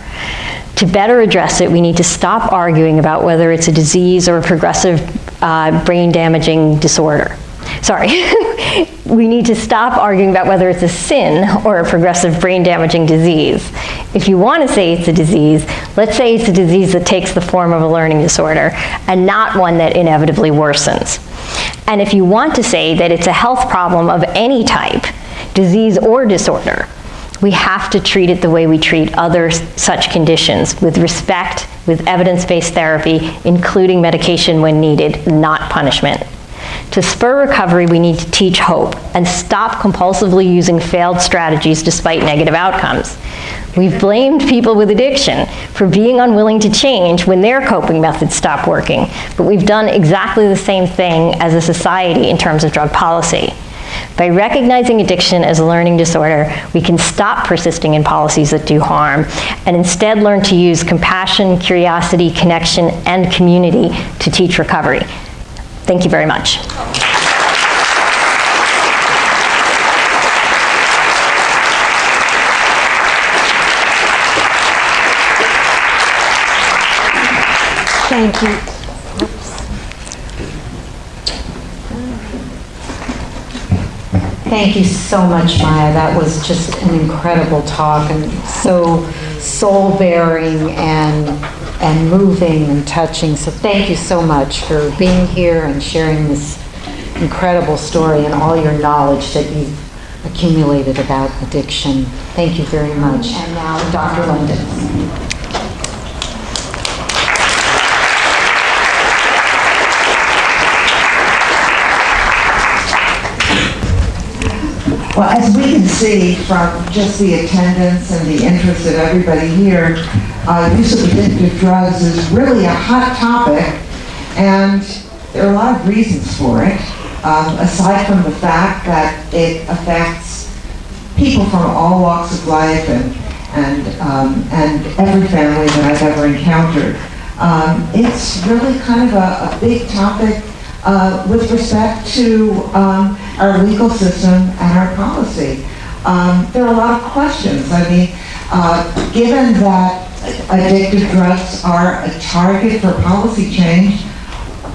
To better address it, we need to stop arguing about whether it's a disease or a progressive brain-damaging disorder. We need to stop arguing about whether it's a sin or a progressive brain-damaging disease. If you want to say it's a disease, let's say it's a disease that takes the form of a learning disorder and not one that inevitably worsens. And if you want to say that it's a health problem of any type, disease or disorder, we have to treat it the way we treat other such conditions, with respect, with evidence-based therapy, including medication when needed, not punishment. To spur recovery, we need to teach hope and stop compulsively using failed strategies despite negative outcomes. We've blamed people with addiction for being unwilling to change when their coping methods stop working, but we've done exactly the same thing as a society in terms of drug policy. By recognizing addiction as a learning disorder, we can stop persisting in policies that do harm and instead learn to use compassion, curiosity, connection, and community to teach recovery. Thank you very much. Thank you. Thank you so much, Maia. That was just an incredible talk and so soul-bearing and moving and touching. So thank you so much for being here and sharing this incredible story and all your knowledge that you've accumulated about addiction. Thank you very much. And now, Dr. London. Well, as we can see from just the attendance and the interest of everybody here, use of addictive drugs is really a hot topic, and there are a lot of reasons for it, aside from the fact that it affects people from all walks of life and every family that I've ever encountered. It's really kind of a big topic with respect to our legal system and our policy. There are a lot of questions. I mean, given that addictive drugs are a target for policy change,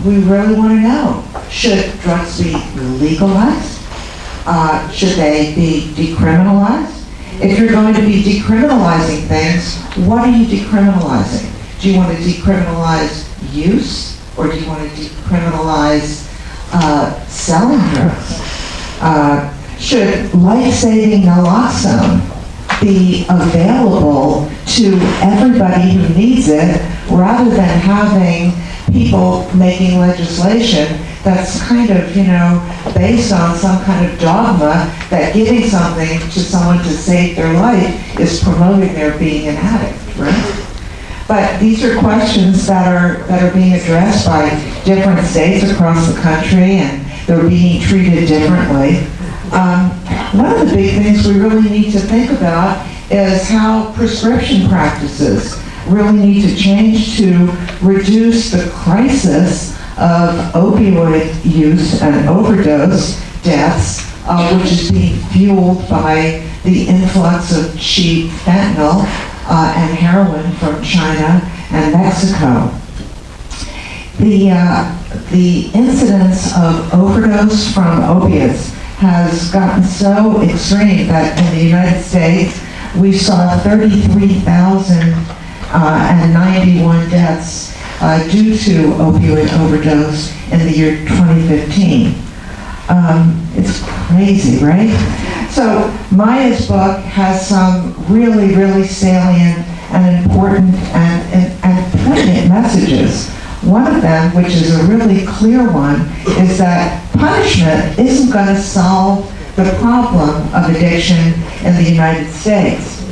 we really want to know, should drugs be legalized? Should they be decriminalized? If you're going to be decriminalizing things, what are you decriminalizing? Do you want to decriminalize use, or do you want to decriminalize selling drugs? Should life-saving naloxone be available to everybody who needs it, rather than having people making legislation that's kind of, based on some kind of dogma that giving something to someone to save their life is promoting their being an addict, right? But these are questions that are being addressed by different states across the country, and they're being treated differently. One of the big things we really need to think about is how prescription practices really need to change to reduce the crisis of opioid use and overdose deaths, which is being fueled by the influx of cheap fentanyl and heroin from China and Mexico. The incidence of overdose from opiates has gotten so extreme that in the United States we saw 33,091 deaths due to opioid overdose in the year 2015. It's crazy, right? So Maia's book has some really, really salient and important and poignant messages. One of them, which is a really clear one, is that punishment isn't going to solve the problem of addiction in the United States.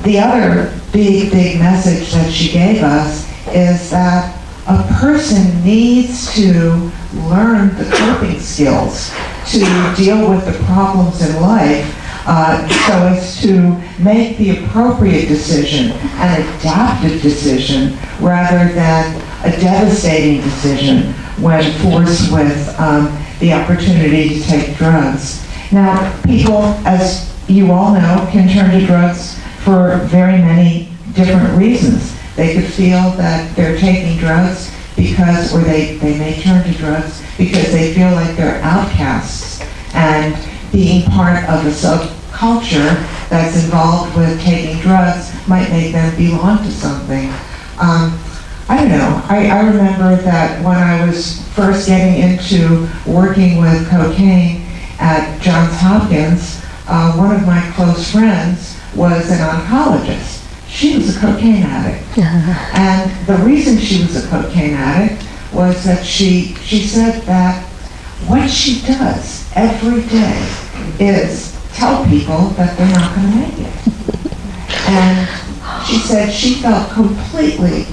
The other big, big message that she gave us is that a person needs to learn the coping skills to deal with the problems in life so as to make the appropriate decision, an adaptive decision, rather than a devastating decision when forced with the opportunity to take drugs. Now, people, as you all know, can turn to drugs for very many different reasons. They could feel that they're taking drugs because, or they may turn to drugs because they feel like they're outcasts, and being part of a subculture that's involved with taking drugs might make them belong to something. I don't know. I remember that when I was first getting into working with cocaine at Johns Hopkins, one of my close friends was an oncologist. She was a cocaine addict. And the reason she was a cocaine addict was that she said that what she does every day is tell people that they're not going to make it. And she said she felt completely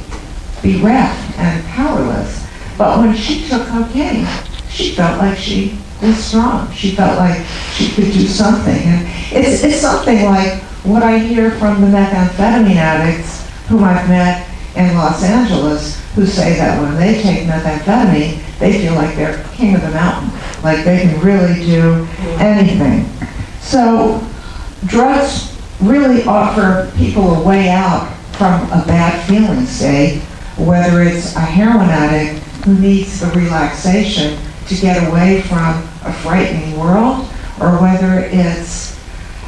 bereft and powerless. But when she took cocaine, she felt like she was strong. She felt like she could do something. And it's something like what I hear from the methamphetamine addicts whom I've met in Los Angeles, who say that when they take methamphetamine, they feel like they're king of the mountain, like they can really do anything. So drugs really offer people a way out from a bad feeling state, whether it's a heroin addict who needs the relaxation to get away from a frightening world, or whether it's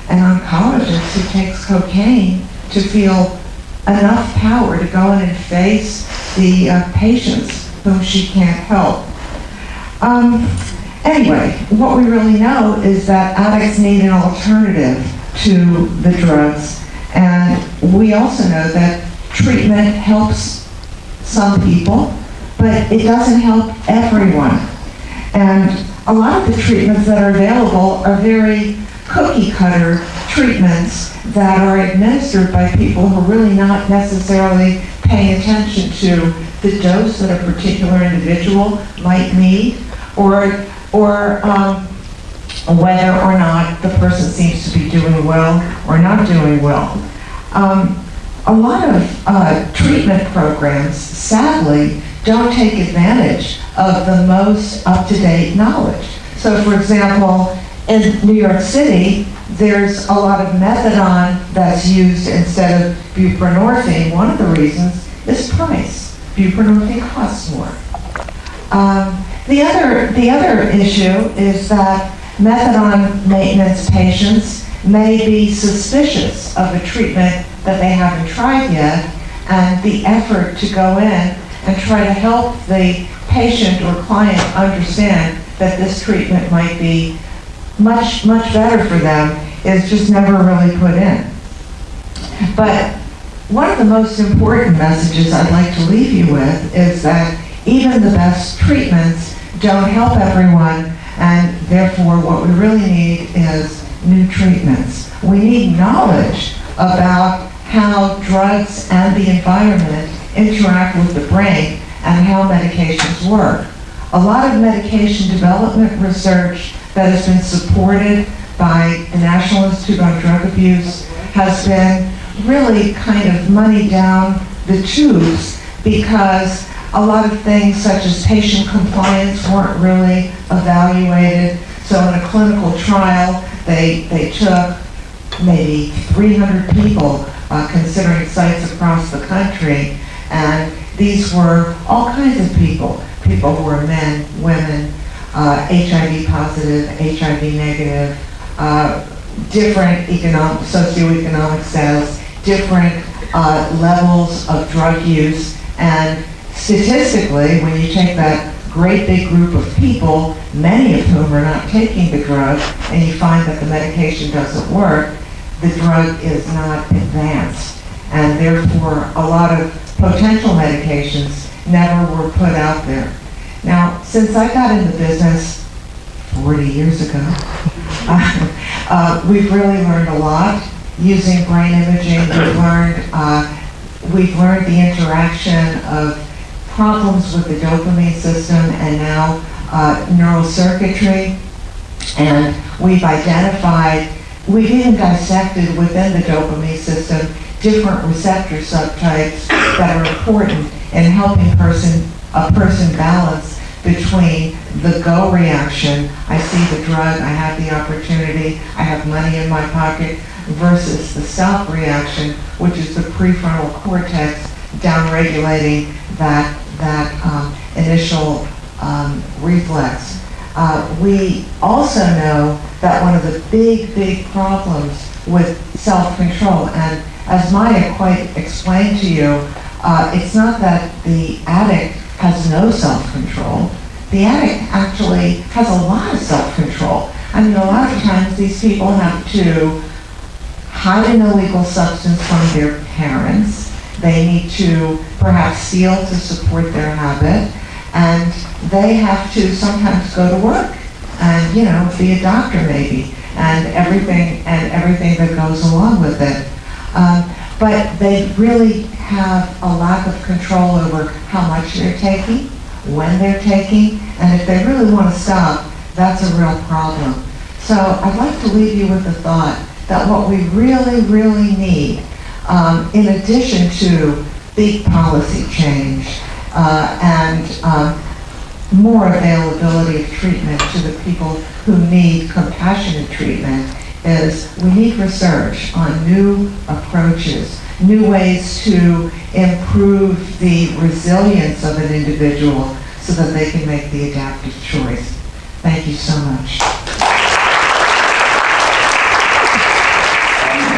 an oncologist who takes cocaine to feel enough power to go in and face the patients whom she can't help. Anyway, what we really know is that addicts need an alternative to the drugs, and we also know that treatment helps some people, but it doesn't help everyone. And a lot of the treatments that are available are very cookie-cutter treatments that are administered by people who are really not necessarily paying attention to the dose that a particular individual might need, or whether or not the person seems to be doing well or not doing well. A lot of treatment programs, sadly, don't take advantage of the most up-to-date knowledge. So, for example, in New York City, there's a lot of methadone that's used instead of buprenorphine. One of the reasons is price. Buprenorphine costs more. The other issue is that methadone maintenance patients may be suspicious of a treatment that they haven't tried yet, and the effort to go in and try to help the patient or client understand that this treatment might be much, much better for them is just never really put in. But one of the most important messages I'd like to leave you with is that even the best treatments don't help everyone, and therefore what we really need is new treatments. We need knowledge about how drugs and the environment interact with the brain and how medications work. A lot of medication development research that has been supported by the National Institute on Drug Abuse has been really kind of money down the tubes, because a lot of things such as patient compliance weren't really evaluated. So in a clinical trial, they took maybe 300 people, considering sites across the country, and these were all kinds of people who were men, women, HIV positive, HIV negative, different socioeconomic status, different levels of drug use, and statistically, when you take that great big group of people, many of whom are not taking the drug, and you find that the medication doesn't work, the drug is not advanced. And therefore, a lot of potential medications never were put out there. Now, since I got in the business 40 years ago, we've really learned a lot using brain imaging. We've learned the interaction of problems with the dopamine system and now neurocircuitry. And we've even dissected within the dopamine system different receptor subtypes that are important in helping a person balance between the go reaction, I see the drug, I have the opportunity, I have money in my pocket, versus the stop reaction, which is the prefrontal cortex downregulating that initial reflex. We also know that one of the big problems with self-control, and as Maia quite explained to you, it's not that the addict has no self-control. The addict actually has a lot of self-control. I mean, a lot of times these people have to hide an illegal substance from their parents. They need to perhaps steal to support their habit. And they have to sometimes go to work and, be a doctor maybe, and everything that goes along with it. But they really have a lack of control over how much they're taking, when they're taking, and if they really want to stop, that's a real problem. So I'd like to leave you with the thought that what we really need, in addition to big policy change and more availability of treatment to the people who need compassionate treatment, is we need research on new approaches, new ways to improve the resilience of an individual so that they can make the adaptive choice. Thank you so much.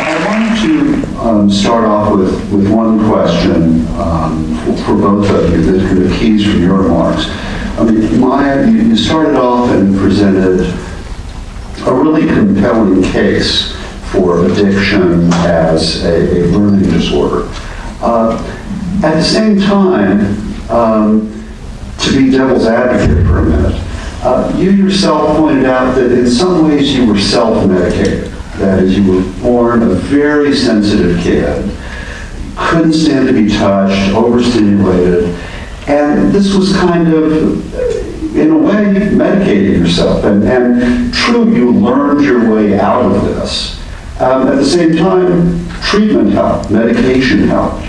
I wanted to start off with one question for both of you that kind of keys from your remarks. I mean, Maia, you started off and presented a really compelling case for addiction as a learning disorder. At the same time, to be devil's advocate for a minute, you yourself pointed out that in some ways you were self-medicated. That is, you were born a very sensitive kid, couldn't stand to be touched, overstimulated, and this was kind of, in a way, medicating yourself. And true, you learned your way out of this. At the same time, treatment helped, medication helped.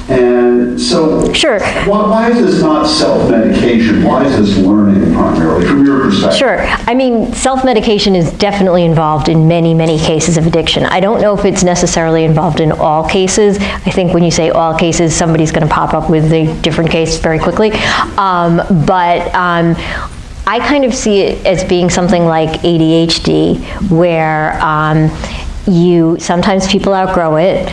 And so, Sure. Why is this not self-medication? Why is this learning primarily, from your perspective? Sure. I mean, self-medication is definitely involved in many cases of addiction. I don't know if it's necessarily involved in all cases. I think when you say all cases, somebody's going to pop up with a different case very quickly. I kind of see it as being something like ADHD, where sometimes people outgrow it.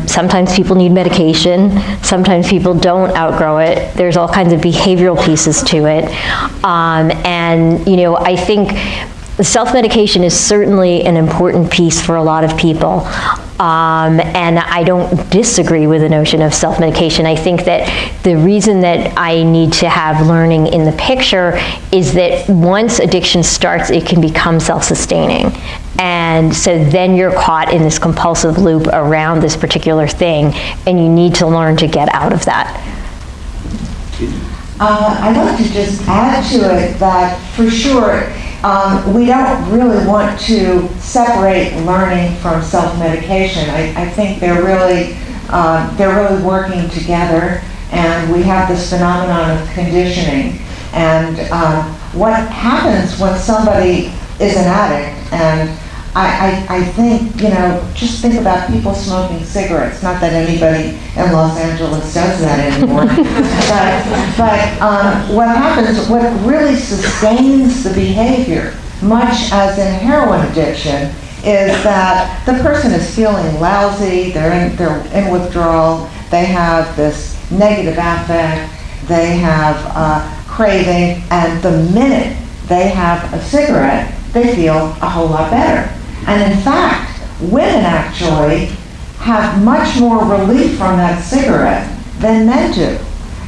Sometimes people need medication. Sometimes people don't outgrow it. There's all kinds of behavioral pieces to it. I think self-medication is certainly an important piece for a lot of people. And I don't disagree with the notion of self-medication. I think that the reason that I need to have learning in the picture is that once addiction starts, it can become self-sustaining. And so then you're caught in this compulsive loop around this particular thing, and you need to learn to get out of that. I'd like to just add to it that, for sure, we don't really want to separate learning from self-medication. I think they're really working together, and we have this phenomenon of conditioning. And what happens when somebody is an addict, and I think, just think about people smoking cigarettes. Not that anybody in Los Angeles does that anymore. but what happens, what really sustains the behavior, much as in heroin addiction, is that the person is feeling lousy, they're in withdrawal, they have this negative affect, they have craving, and the minute they have a cigarette, they feel a whole lot better. And in fact, women actually have much more relief from that cigarette than men do.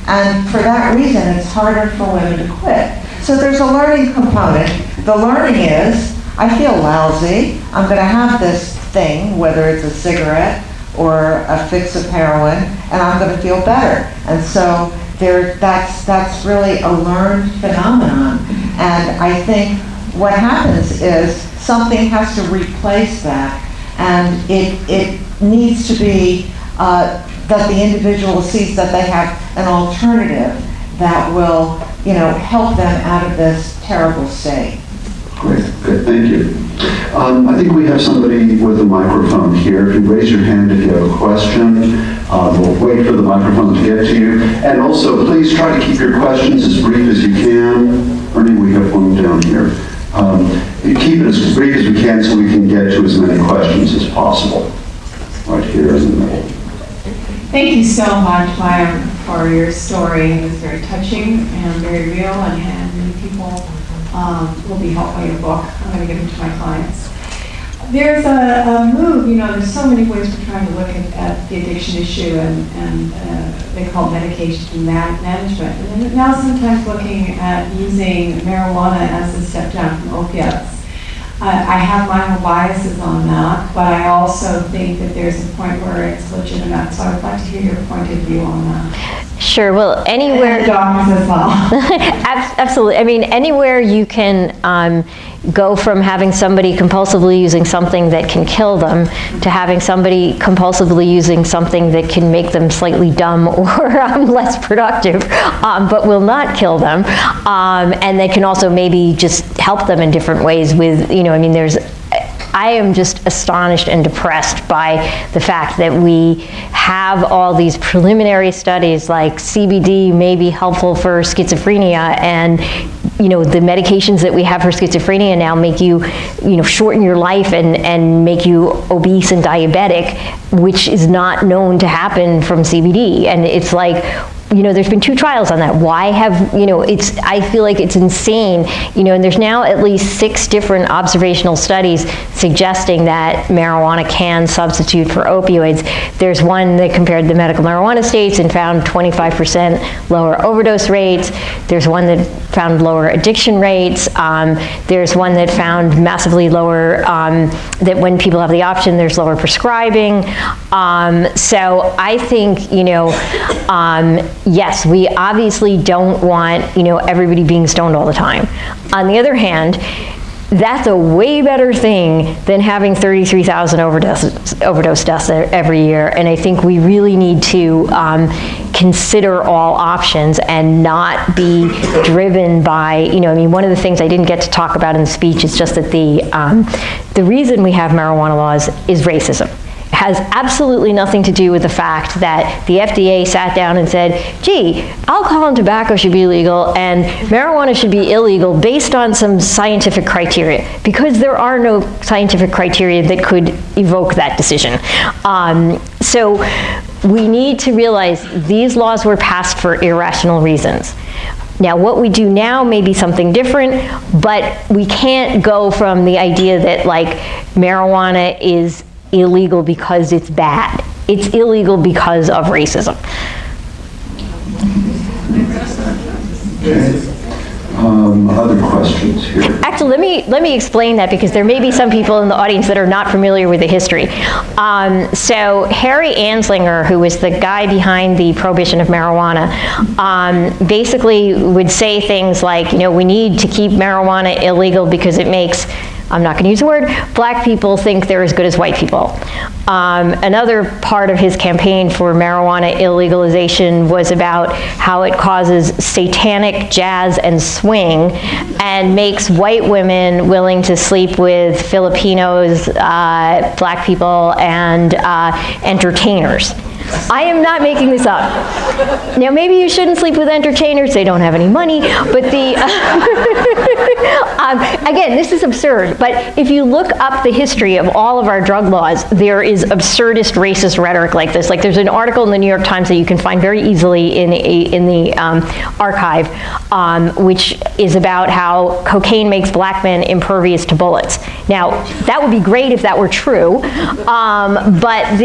And for that reason, it's harder for women to quit. So there's a learning component. The learning is, I feel lousy, I'm going to have this thing, whether it's a cigarette or a fix of heroin, and I'm going to feel better. And so that's really a learned phenomenon. And I think what happens is something has to replace that, and it needs to be that the individual sees that they have an alternative that will, help them out of this terrible state. Great, good, thank you. I think we have somebody with a microphone here. If you raise your hand if you have a question, we'll wait for the microphone to get to you. And also, please try to keep your questions as brief as you can. Ernie, we have one down here. Keep it as brief as we can so we can get to as many questions as possible. Right here in the middle. Thank you so much, Maia, for your story. It was very touching and very real, and many people will be helped by your book. I'm going to give it to my clients. There's a move, there's so many ways we're trying to look at the addiction issue, and they call it medication management. And then now sometimes looking at using marijuana as a step down from opiates. I have my own biases on that, but I also think that there's a point where it's legitimate. So I'd like to hear your point of view on that. Sure. Well, anywhere. And doctors as well. Absolutely. I mean, anywhere you can go from having somebody compulsively using something that can kill them to having somebody compulsively using something that can make them slightly dumb or less productive, but will not kill them, and that can also maybe just help them in different ways with, I am just astonished and depressed by the fact that we have all these preliminary studies like CBD may be helpful for schizophrenia, and the medications that we have for schizophrenia now make you, shorten your life and make you obese and diabetic, which is not known to happen from CBD. And it's like, there's been 2 trials on that. Why have, I feel like it's insane, and there's now at least 6 different observational studies suggesting that marijuana can substitute for opioids. There's one that compared the medical marijuana states and found 25% lower overdose rates. There's one that found lower addiction rates. There's one that found massively lower, that when people have the option, there's lower prescribing. So I think, yes, we obviously don't want, everybody being stoned all the time. On the other hand, that's a way better thing than having 33,000 overdose deaths every year. And I think we really need to consider all options and not be driven by, one of the things I didn't get to talk about in the speech is just that the reason we have marijuana laws is racism. Has absolutely nothing to do with the fact that the FDA sat down and said, gee, alcohol and tobacco should be legal and marijuana should be illegal based on some scientific criteria, because there are no scientific criteria that could evoke that decision. So we need to realize these laws were passed for irrational reasons. Now, what we do now may be something different, but we can't go from the idea that marijuana is illegal because it's bad. It's illegal because of racism. Other questions here? Actually, let me explain that, because there may be some people in the audience that are not familiar with the history. So Harry Anslinger, who was the guy behind the prohibition of marijuana, basically would say things like, we need to keep marijuana illegal because it makes, I'm not going to use the word, black people think they're as good as white people. Another part of his campaign for marijuana illegalization was about how it causes satanic jazz and swing and makes white women willing to sleep with Filipinos, black people, and entertainers. I am not making this up. Now, maybe you shouldn't sleep with entertainers. They don't have any money. But again, this is absurd. But if you look up the history of all of our drug laws, there is absurdist, racist rhetoric like this. Like, there's an article in the New York Times that you can find very easily in the archive, which is about how cocaine makes black men impervious to bullets. Now, that would be great if that were true. But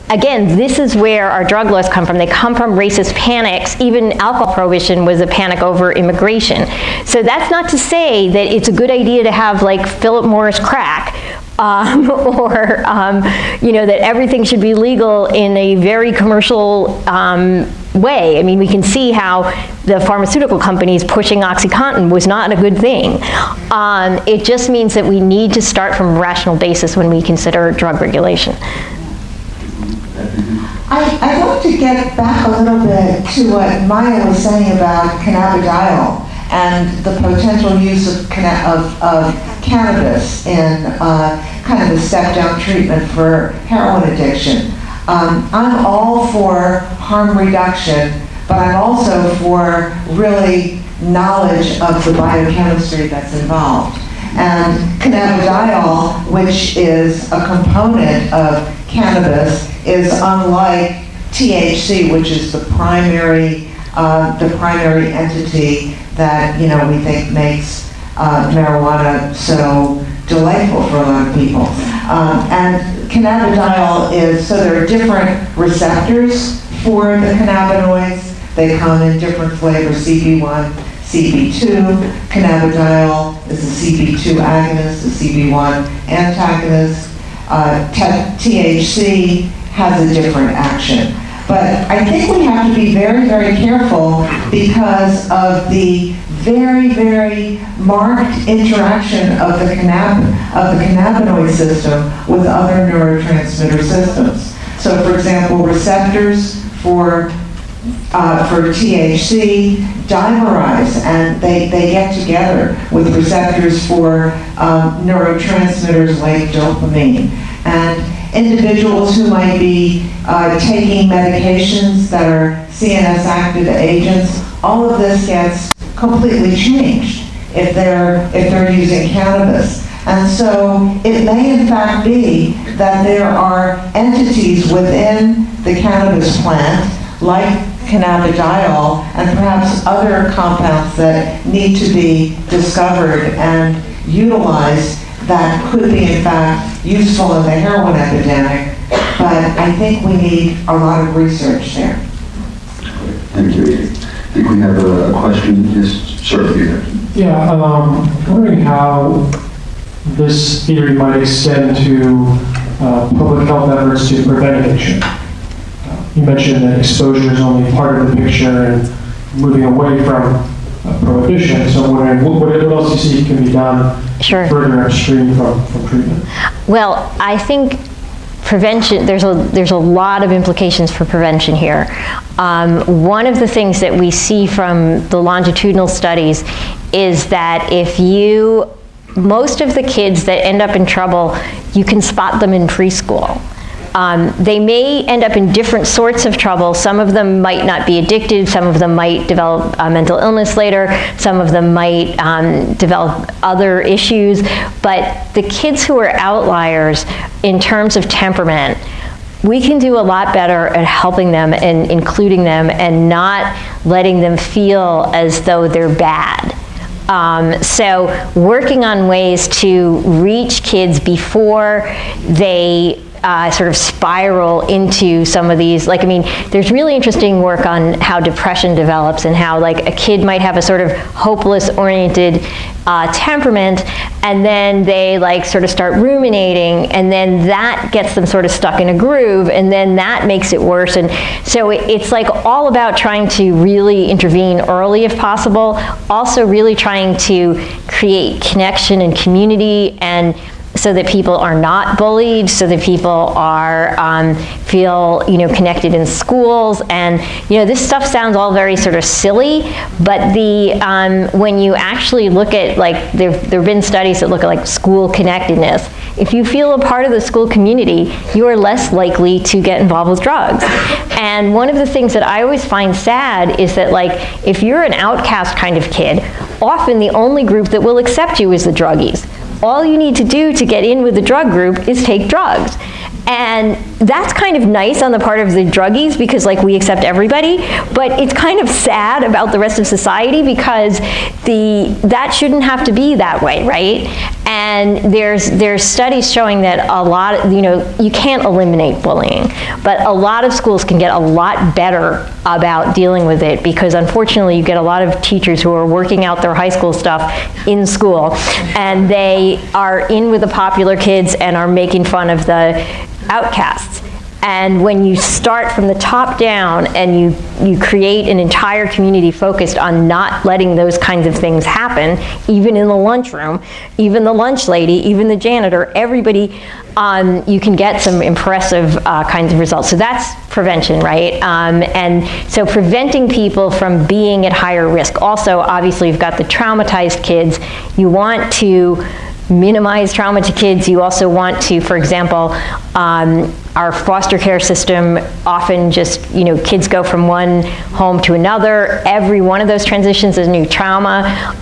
again, this is where our drug laws come from. They come from racist panics. Even alcohol prohibition was a panic over immigration. So that's not to say that it's a good idea to have like Philip Morris crack, or that everything should be legal in a very commercial way. I mean, we can see how the pharmaceutical companies pushing OxyContin was not a good thing. It just means that we need to start from a rational basis when we consider drug regulation. I'd like to get back a little bit to what Maia was saying about cannabidiol and the potential use of cannabis in kind of a step-down treatment for heroin addiction. I'm all for harm reduction, but I'm also for really knowledge of the biochemistry that's involved. And cannabidiol, which is a component of cannabis, is unlike THC, which is the primary entity that we think makes marijuana so delightful for a lot of people. And cannabidiol so there are different receptors for the cannabinoids. They come in different flavors: CB1, CB2. Cannabidiol is a CB2 agonist, a CB1 antagonist. THC has a different action. But I think we have to be very, very careful because of the very, very marked interaction of the cannabinoid system with other neurotransmitter systems. So, for example, receptors for THC dimerize, and they get together with receptors for neurotransmitters like dopamine. And individuals who might be taking medications that are CNS active agents, all of this gets completely changed if they're using cannabis. And so it may in fact be that there are entities within the cannabis plant, like cannabidiol, and perhaps other compounds that need to be discovered and utilized that could be in fact useful in the heroin epidemic, but I think we need a lot of research there. Thank you. I think we have a question. Yes, sir, Peter. Yeah, wondering how this theory might extend to public health efforts to prevent addiction. You mentioned that exposure is only part of the picture and moving away from prohibition. So I'm wondering what else you see can be done further upstream from treatment? Well, I think prevention, there's a lot of implications for prevention here. One of the things that we see from the longitudinal studies is that most of the kids that end up in trouble, you can spot them in preschool. They may end up in different sorts of trouble. Some of them might not be addicted. Some of them might develop mental illness later. Some of them might develop other issues. But the kids who are outliers in terms of temperament, we can do a lot better at helping them and including them and not letting them feel as though they're bad. So working on ways to reach kids before they sort of spiral into some of these, there's really interesting work on how depression develops and how a kid might have a sort of hopeless oriented temperament, and then they sort of start ruminating, and then that gets them sort of stuck in a groove, and then that makes it worse. And so it's all about trying to really intervene early if possible, also really trying to create connection and community and so that people are not bullied, so that people are feel connected in schools. And this stuff sounds all very sort of silly, but when you actually look at, like, there've been studies that look at, like, school connectedness. If you feel a part of the school community, you are less likely to get involved with drugs. And one of the things that I always find sad is that, like, if you're an outcast kind of kid, often the only group that will accept you is the druggies. All you need to do to get in with the drug group is take drugs. And that's kind of nice on the part of the druggies because, like, we accept everybody, but it's kind of sad about the rest of society because that shouldn't have to be that way, right? And there's studies showing that a lot of, you can't eliminate bullying, but a lot of schools can get a lot better about dealing with it because, unfortunately, you get a lot of teachers who are working out their high school stuff in school, and they are in with the popular kids and are making fun of the outcasts. And when you start from the top down and you create an entire community focused on not letting those kinds of things happen, even in the lunchroom, even the lunch lady, even the janitor, everybody, you can get some impressive kinds of results. So that's prevention, right? And so preventing people from being at higher risk. Also, obviously, you've got the traumatized kids. You want to minimize trauma to kids. You also want to, for example, our foster care system often just, kids go from one home to another. Every one of those transitions is new trauma.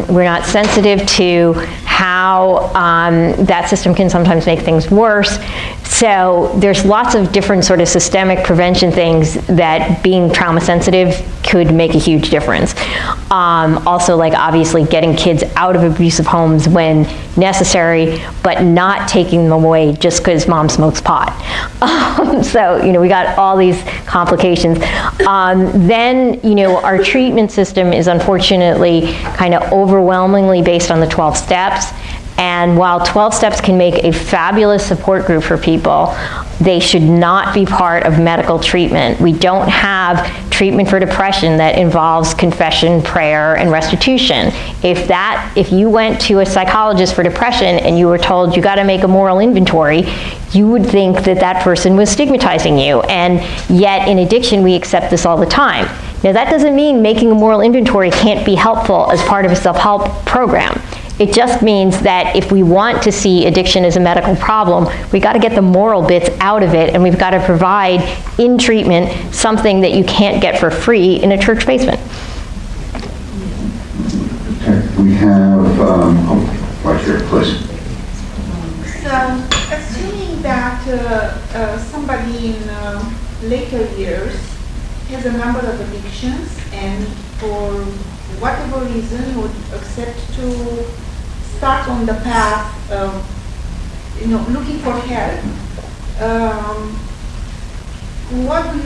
We're not sensitive to how that system can sometimes make things worse. So there's lots of different sort of systemic prevention things that being trauma sensitive could make a huge difference. Also, like, obviously getting kids out of abusive homes when necessary, but not taking them away just because mom smokes pot. So, we got all these complications. Then, our treatment system is unfortunately kind of overwhelmingly based on the 12 steps. And while 12 steps can make a fabulous support group for people, they should not be part of medical treatment. We don't have treatment for depression that involves confession, prayer, and restitution. If you went to a psychologist for depression and you were told you got to make a moral inventory, you would think that that person was stigmatizing you. And yet in addiction, we accept this all the time. Now, that doesn't mean making a moral inventory can't be helpful as part of a self-help program. It just means that if we want to see addiction as a medical problem, we got to get the moral bits out of it, and we've got to provide in treatment something that you can't get for free in a church basement. Okay, we have, right here, please. So, assuming that somebody in later years has a number of addictions and for whatever reason would accept to start on the path of, looking for help, what do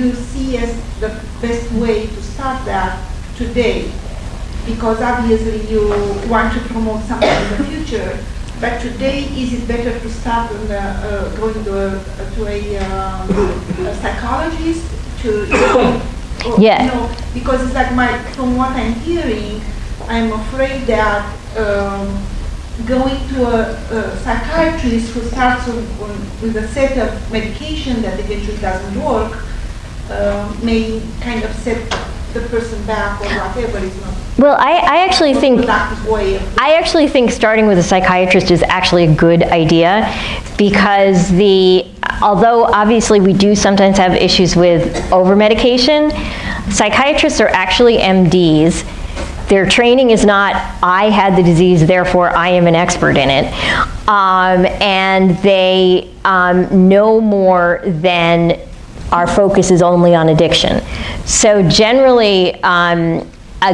you see as the best way to start that today? Because obviously you want to promote something in the future, but today is it better to start on going to a psychologist because it's like from what I'm hearing, I'm afraid that going to a psychiatrist who starts with a set of medication that eventually doesn't work may kind of set the person back or whatever is not. Well, I actually think starting with a psychiatrist is actually a good idea because although obviously we do sometimes have issues with over-medication, psychiatrists are actually MDs. Their training is not, I had the disease, therefore I am an expert in it. And they know more than our focus is only on addiction. So generally, a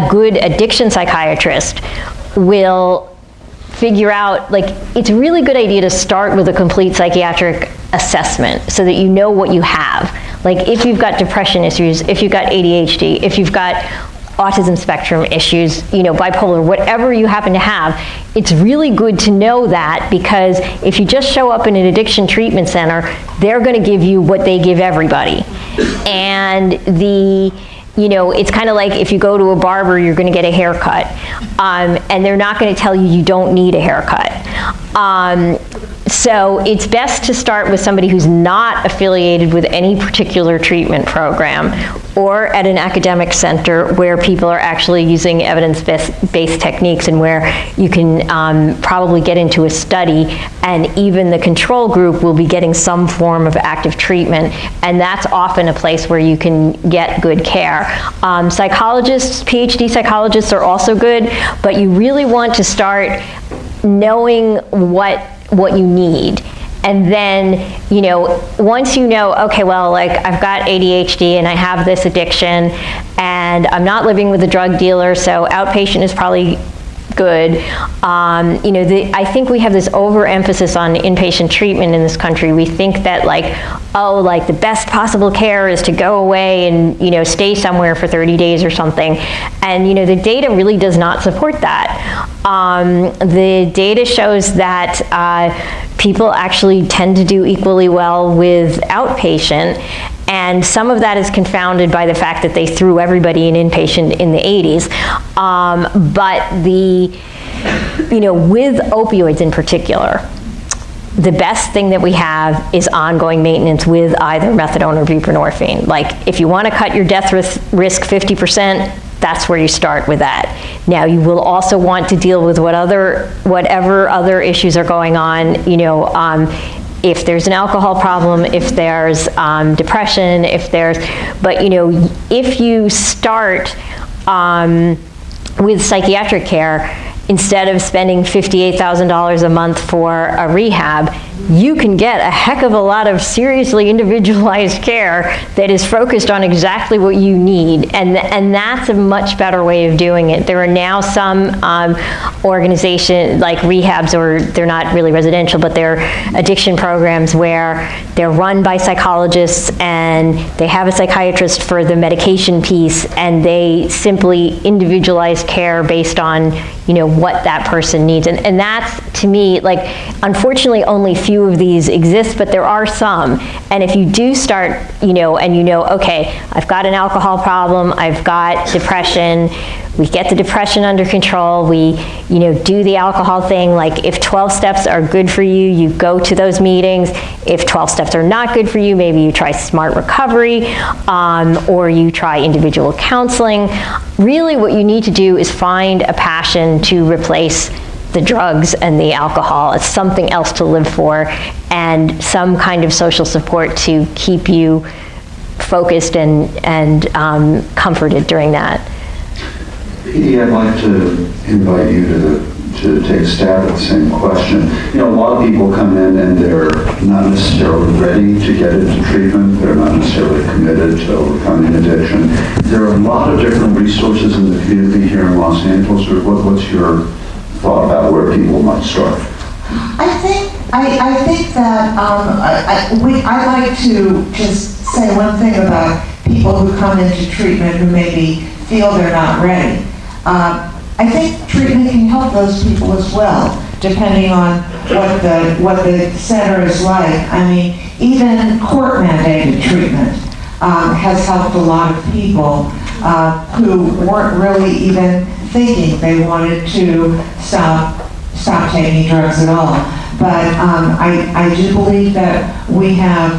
good addiction psychiatrist will figure out, it's a really good idea to start with a complete psychiatric assessment so that you know what you have. Like if you've got depression issues, if you've got ADHD, if you've got autism spectrum issues, bipolar, whatever you happen to have, it's really good to know that because if you just show up in an addiction treatment center, they're going to give you what they give everybody. And it's kind of like if you go to a barber, you're going to get a haircut. And they're not going to tell you you don't need a haircut. So it's best to start with somebody who's not affiliated with any particular treatment program, or at an academic center where people are actually using evidence-based techniques, and where you can probably get into a study, and even the control group will be getting some form of active treatment, and that's often a place where you can get good care. Psychologists, PhD psychologists are also good, but you really want to start knowing what you need. And then, you know, once you know, okay, well, like, I've got ADHD and I have this addiction and I'm not living with a drug dealer, so outpatient is probably good. You know, I think we have this overemphasis on inpatient treatment in this country. We think that, like, oh, like, the best possible care is to go away and, you know, stay somewhere for 30 days or something. And, you know, the data really does not support that. The data shows that people actually tend to do equally well with outpatient. And some of that is confounded by the fact that they threw everybody in inpatient in the 80s. But you know, with opioids in particular, the best thing that we have is ongoing maintenance with either methadone or buprenorphine. Like, if you want to cut your death risk 50%, that's where you start with that. Now, you will also want to deal with whatever other issues are going on, you know, if there's an alcohol problem, if there's depression, but, you know, if you start with psychiatric care, instead of spending $58,000 a month for a rehab, you can get a heck of a lot of seriously individualized care that is focused on exactly what you need, and that's a much better way of doing it. There are now some organizations, like rehabs, or they're not really residential, but they're addiction programs where they're run by psychologists and they have a psychiatrist for the medication piece, and they simply individualize care based on, you know, what that person needs. And that's, to me, like, unfortunately only few of these exist, but there are some. And if you do start, you know, and you know, okay, I've got an alcohol problem, I've got depression, we get the depression under control, we, you know, do the alcohol thing. Like, if 12 steps are good for you, you go to those meetings. If 12 steps are not good for you, maybe you try smart recovery, or you try individual counseling. Really, what you need to do is find a passion to replace the drugs and the alcohol. It's something else to live for, and some kind of social support to keep you focused and comforted during that. Edie, I'd like to invite you to take a stab at the same question. You know, a lot of people come in and they're not necessarily ready to get into treatment. They're not necessarily committed to overcoming addiction. There are a lot of different resources in the community here in Los Angeles. What's your thought about where people might start? I think that I'd like to just say one thing about people who come into treatment who maybe feel they're not ready. I think treatment can help those people as well, depending on what the center is like. I mean, even court-mandated treatment has helped a lot of people who weren't really even thinking they wanted to stop taking drugs at all. But I do believe that we have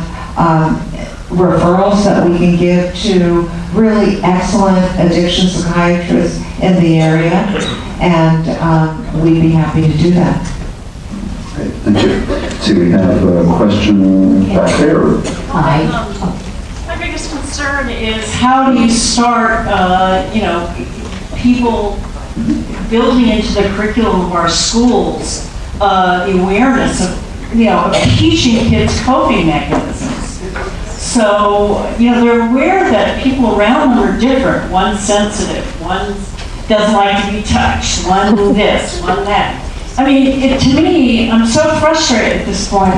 referrals that we can give to really excellent addiction psychiatrists in the area, and we'd be happy to do that. Great, thank you. See, we have a question back there. My biggest concern is, how do you start, you know, people building into the curriculum of our schools the awareness of, you know, of teaching kids coping mechanisms. So, you know, they're aware that people around them are different. One's sensitive, one doesn't like to be touched, one this, one that. I mean, to me, I'm so frustrated at this point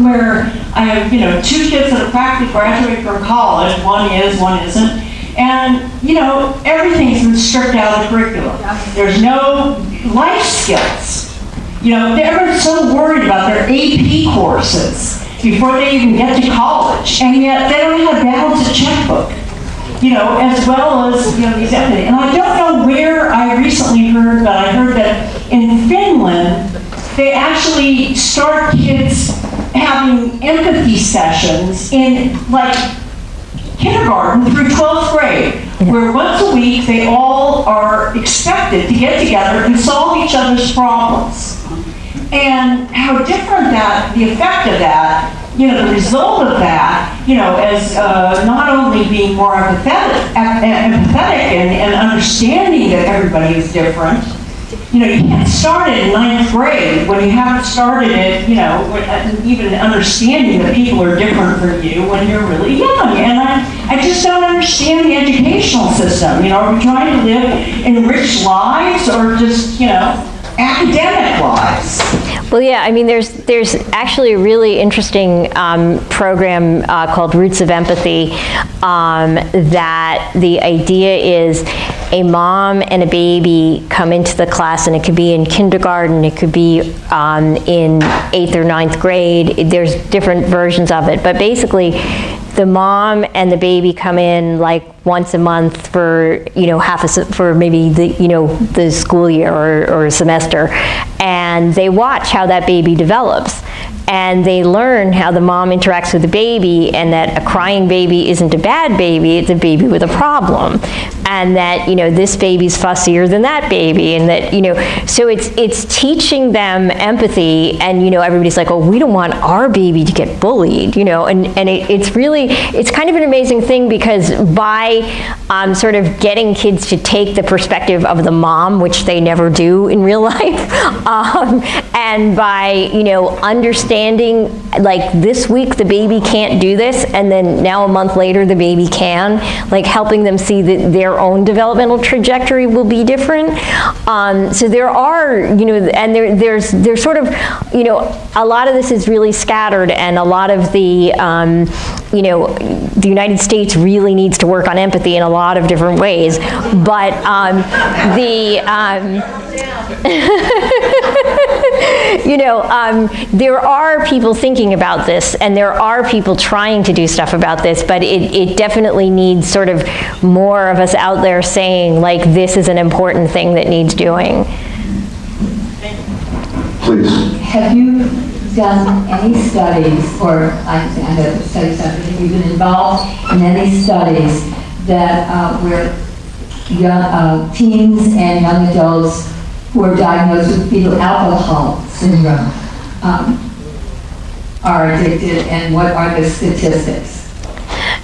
where I have, you know, two kids that are practically graduating from college, one is, one isn't, and, you know, everything's been stripped out of the curriculum. There's no life skills. You know, they're so worried about their AP courses before they even get to college, and yet they don't have balance a checkbook, you know, as well as, you know, these epidemics. And I don't know where I recently heard, but I heard that in Finland, they actually start kids having empathy sessions in like kindergarten through 12th grade, where once a week they all are expected to get together and solve each other's problems. And how different the effect of that, the result of that, as not only being more empathetic and understanding that everybody is different. You can't start it in 9th grade when you haven't started it, even understanding that people are different from you when you're really young. And I just don't understand the educational system. Are we trying to live enriched lives or just, academic lives? Well, yeah, I mean, there's actually a really interesting program called Roots of Empathy that the idea is a mom and a baby come into the class, and it could be in kindergarten, it could be in 8th or 9th grade. There's different versions of it, but basically the mom and the baby come in like once a month for for maybe the school year or a semester, and they watch how that baby develops. And they learn how the mom interacts with the baby, and that a crying baby isn't a bad baby, it's a baby with a problem. And that, this baby's fussier than that baby, and that, so it's teaching them empathy, and, everybody's like, oh, we don't want our baby to get bullied, and it's kind of an amazing thing, because by sort of getting kids to take the perspective of the mom, which they never do in real life, and by, understanding, like, this week the baby can't do this, and then now a month later the baby can, like helping them see that their own developmental trajectory will be different. So there are, and there's sort of, a lot of this is really scattered, and a lot of the, the United States really needs to work on empathy in a lot of different ways, but there are people thinking about this, and there are people trying to do stuff about this, but it definitely needs sort of more of us out there saying, like, this is an important thing that needs doing. Please. Have you done any studies, or I have studied something, have you been involved in any studies that where young, teens and young adults who are diagnosed with fetal alcohol syndrome are addicted, and what are the statistics?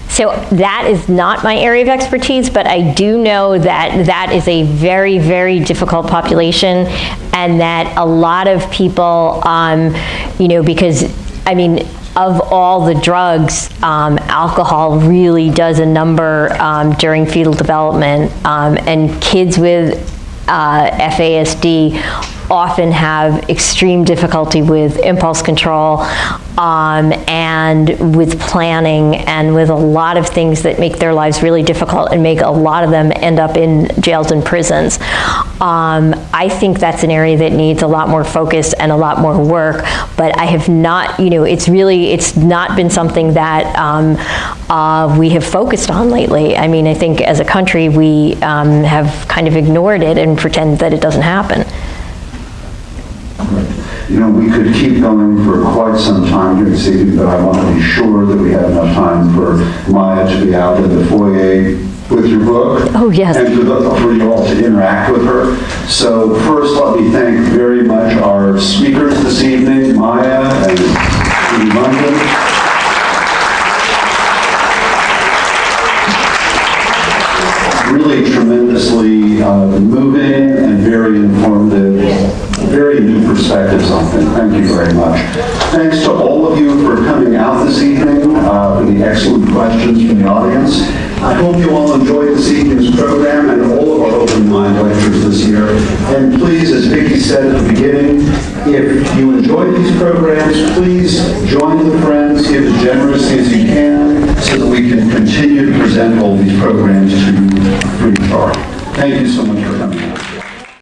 So that is not my area of expertise, but I do know that that is a very, very difficult population, and that a lot of people, because, I mean, of all the drugs, alcohol really does a number during fetal development, and kids with FASD often have extreme difficulty with impulse control and with planning, and with a lot of things that make their lives really difficult and make a lot of them end up in jails and prisons. I think that's an area that needs a lot more focus and a lot more work, but I have not, it's not been something that we have focused on lately. I mean, I think as a country we have kind of ignored it and pretend that it doesn't happen. We could keep going for quite some time here this evening, but I want to be sure that we have enough time for Maia to be out in the foyer with your book. Oh, yes. And for you all to interact with her. So first, let me thank very much our speakers this evening, Maia and Judy London. Really tremendously moving and very informative, very new perspectives on things. Thank you very much. Thanks to all of you for coming out this evening, for the excellent questions from the audience. I hope you all enjoyed this evening's program and all of our open mind lectures this year. And please, as Vicki said at the beginning, if you enjoyed these programs, please join the friends, give as generously as you can, so that we can continue to present all these programs to you free of charge. Thank you so much for coming.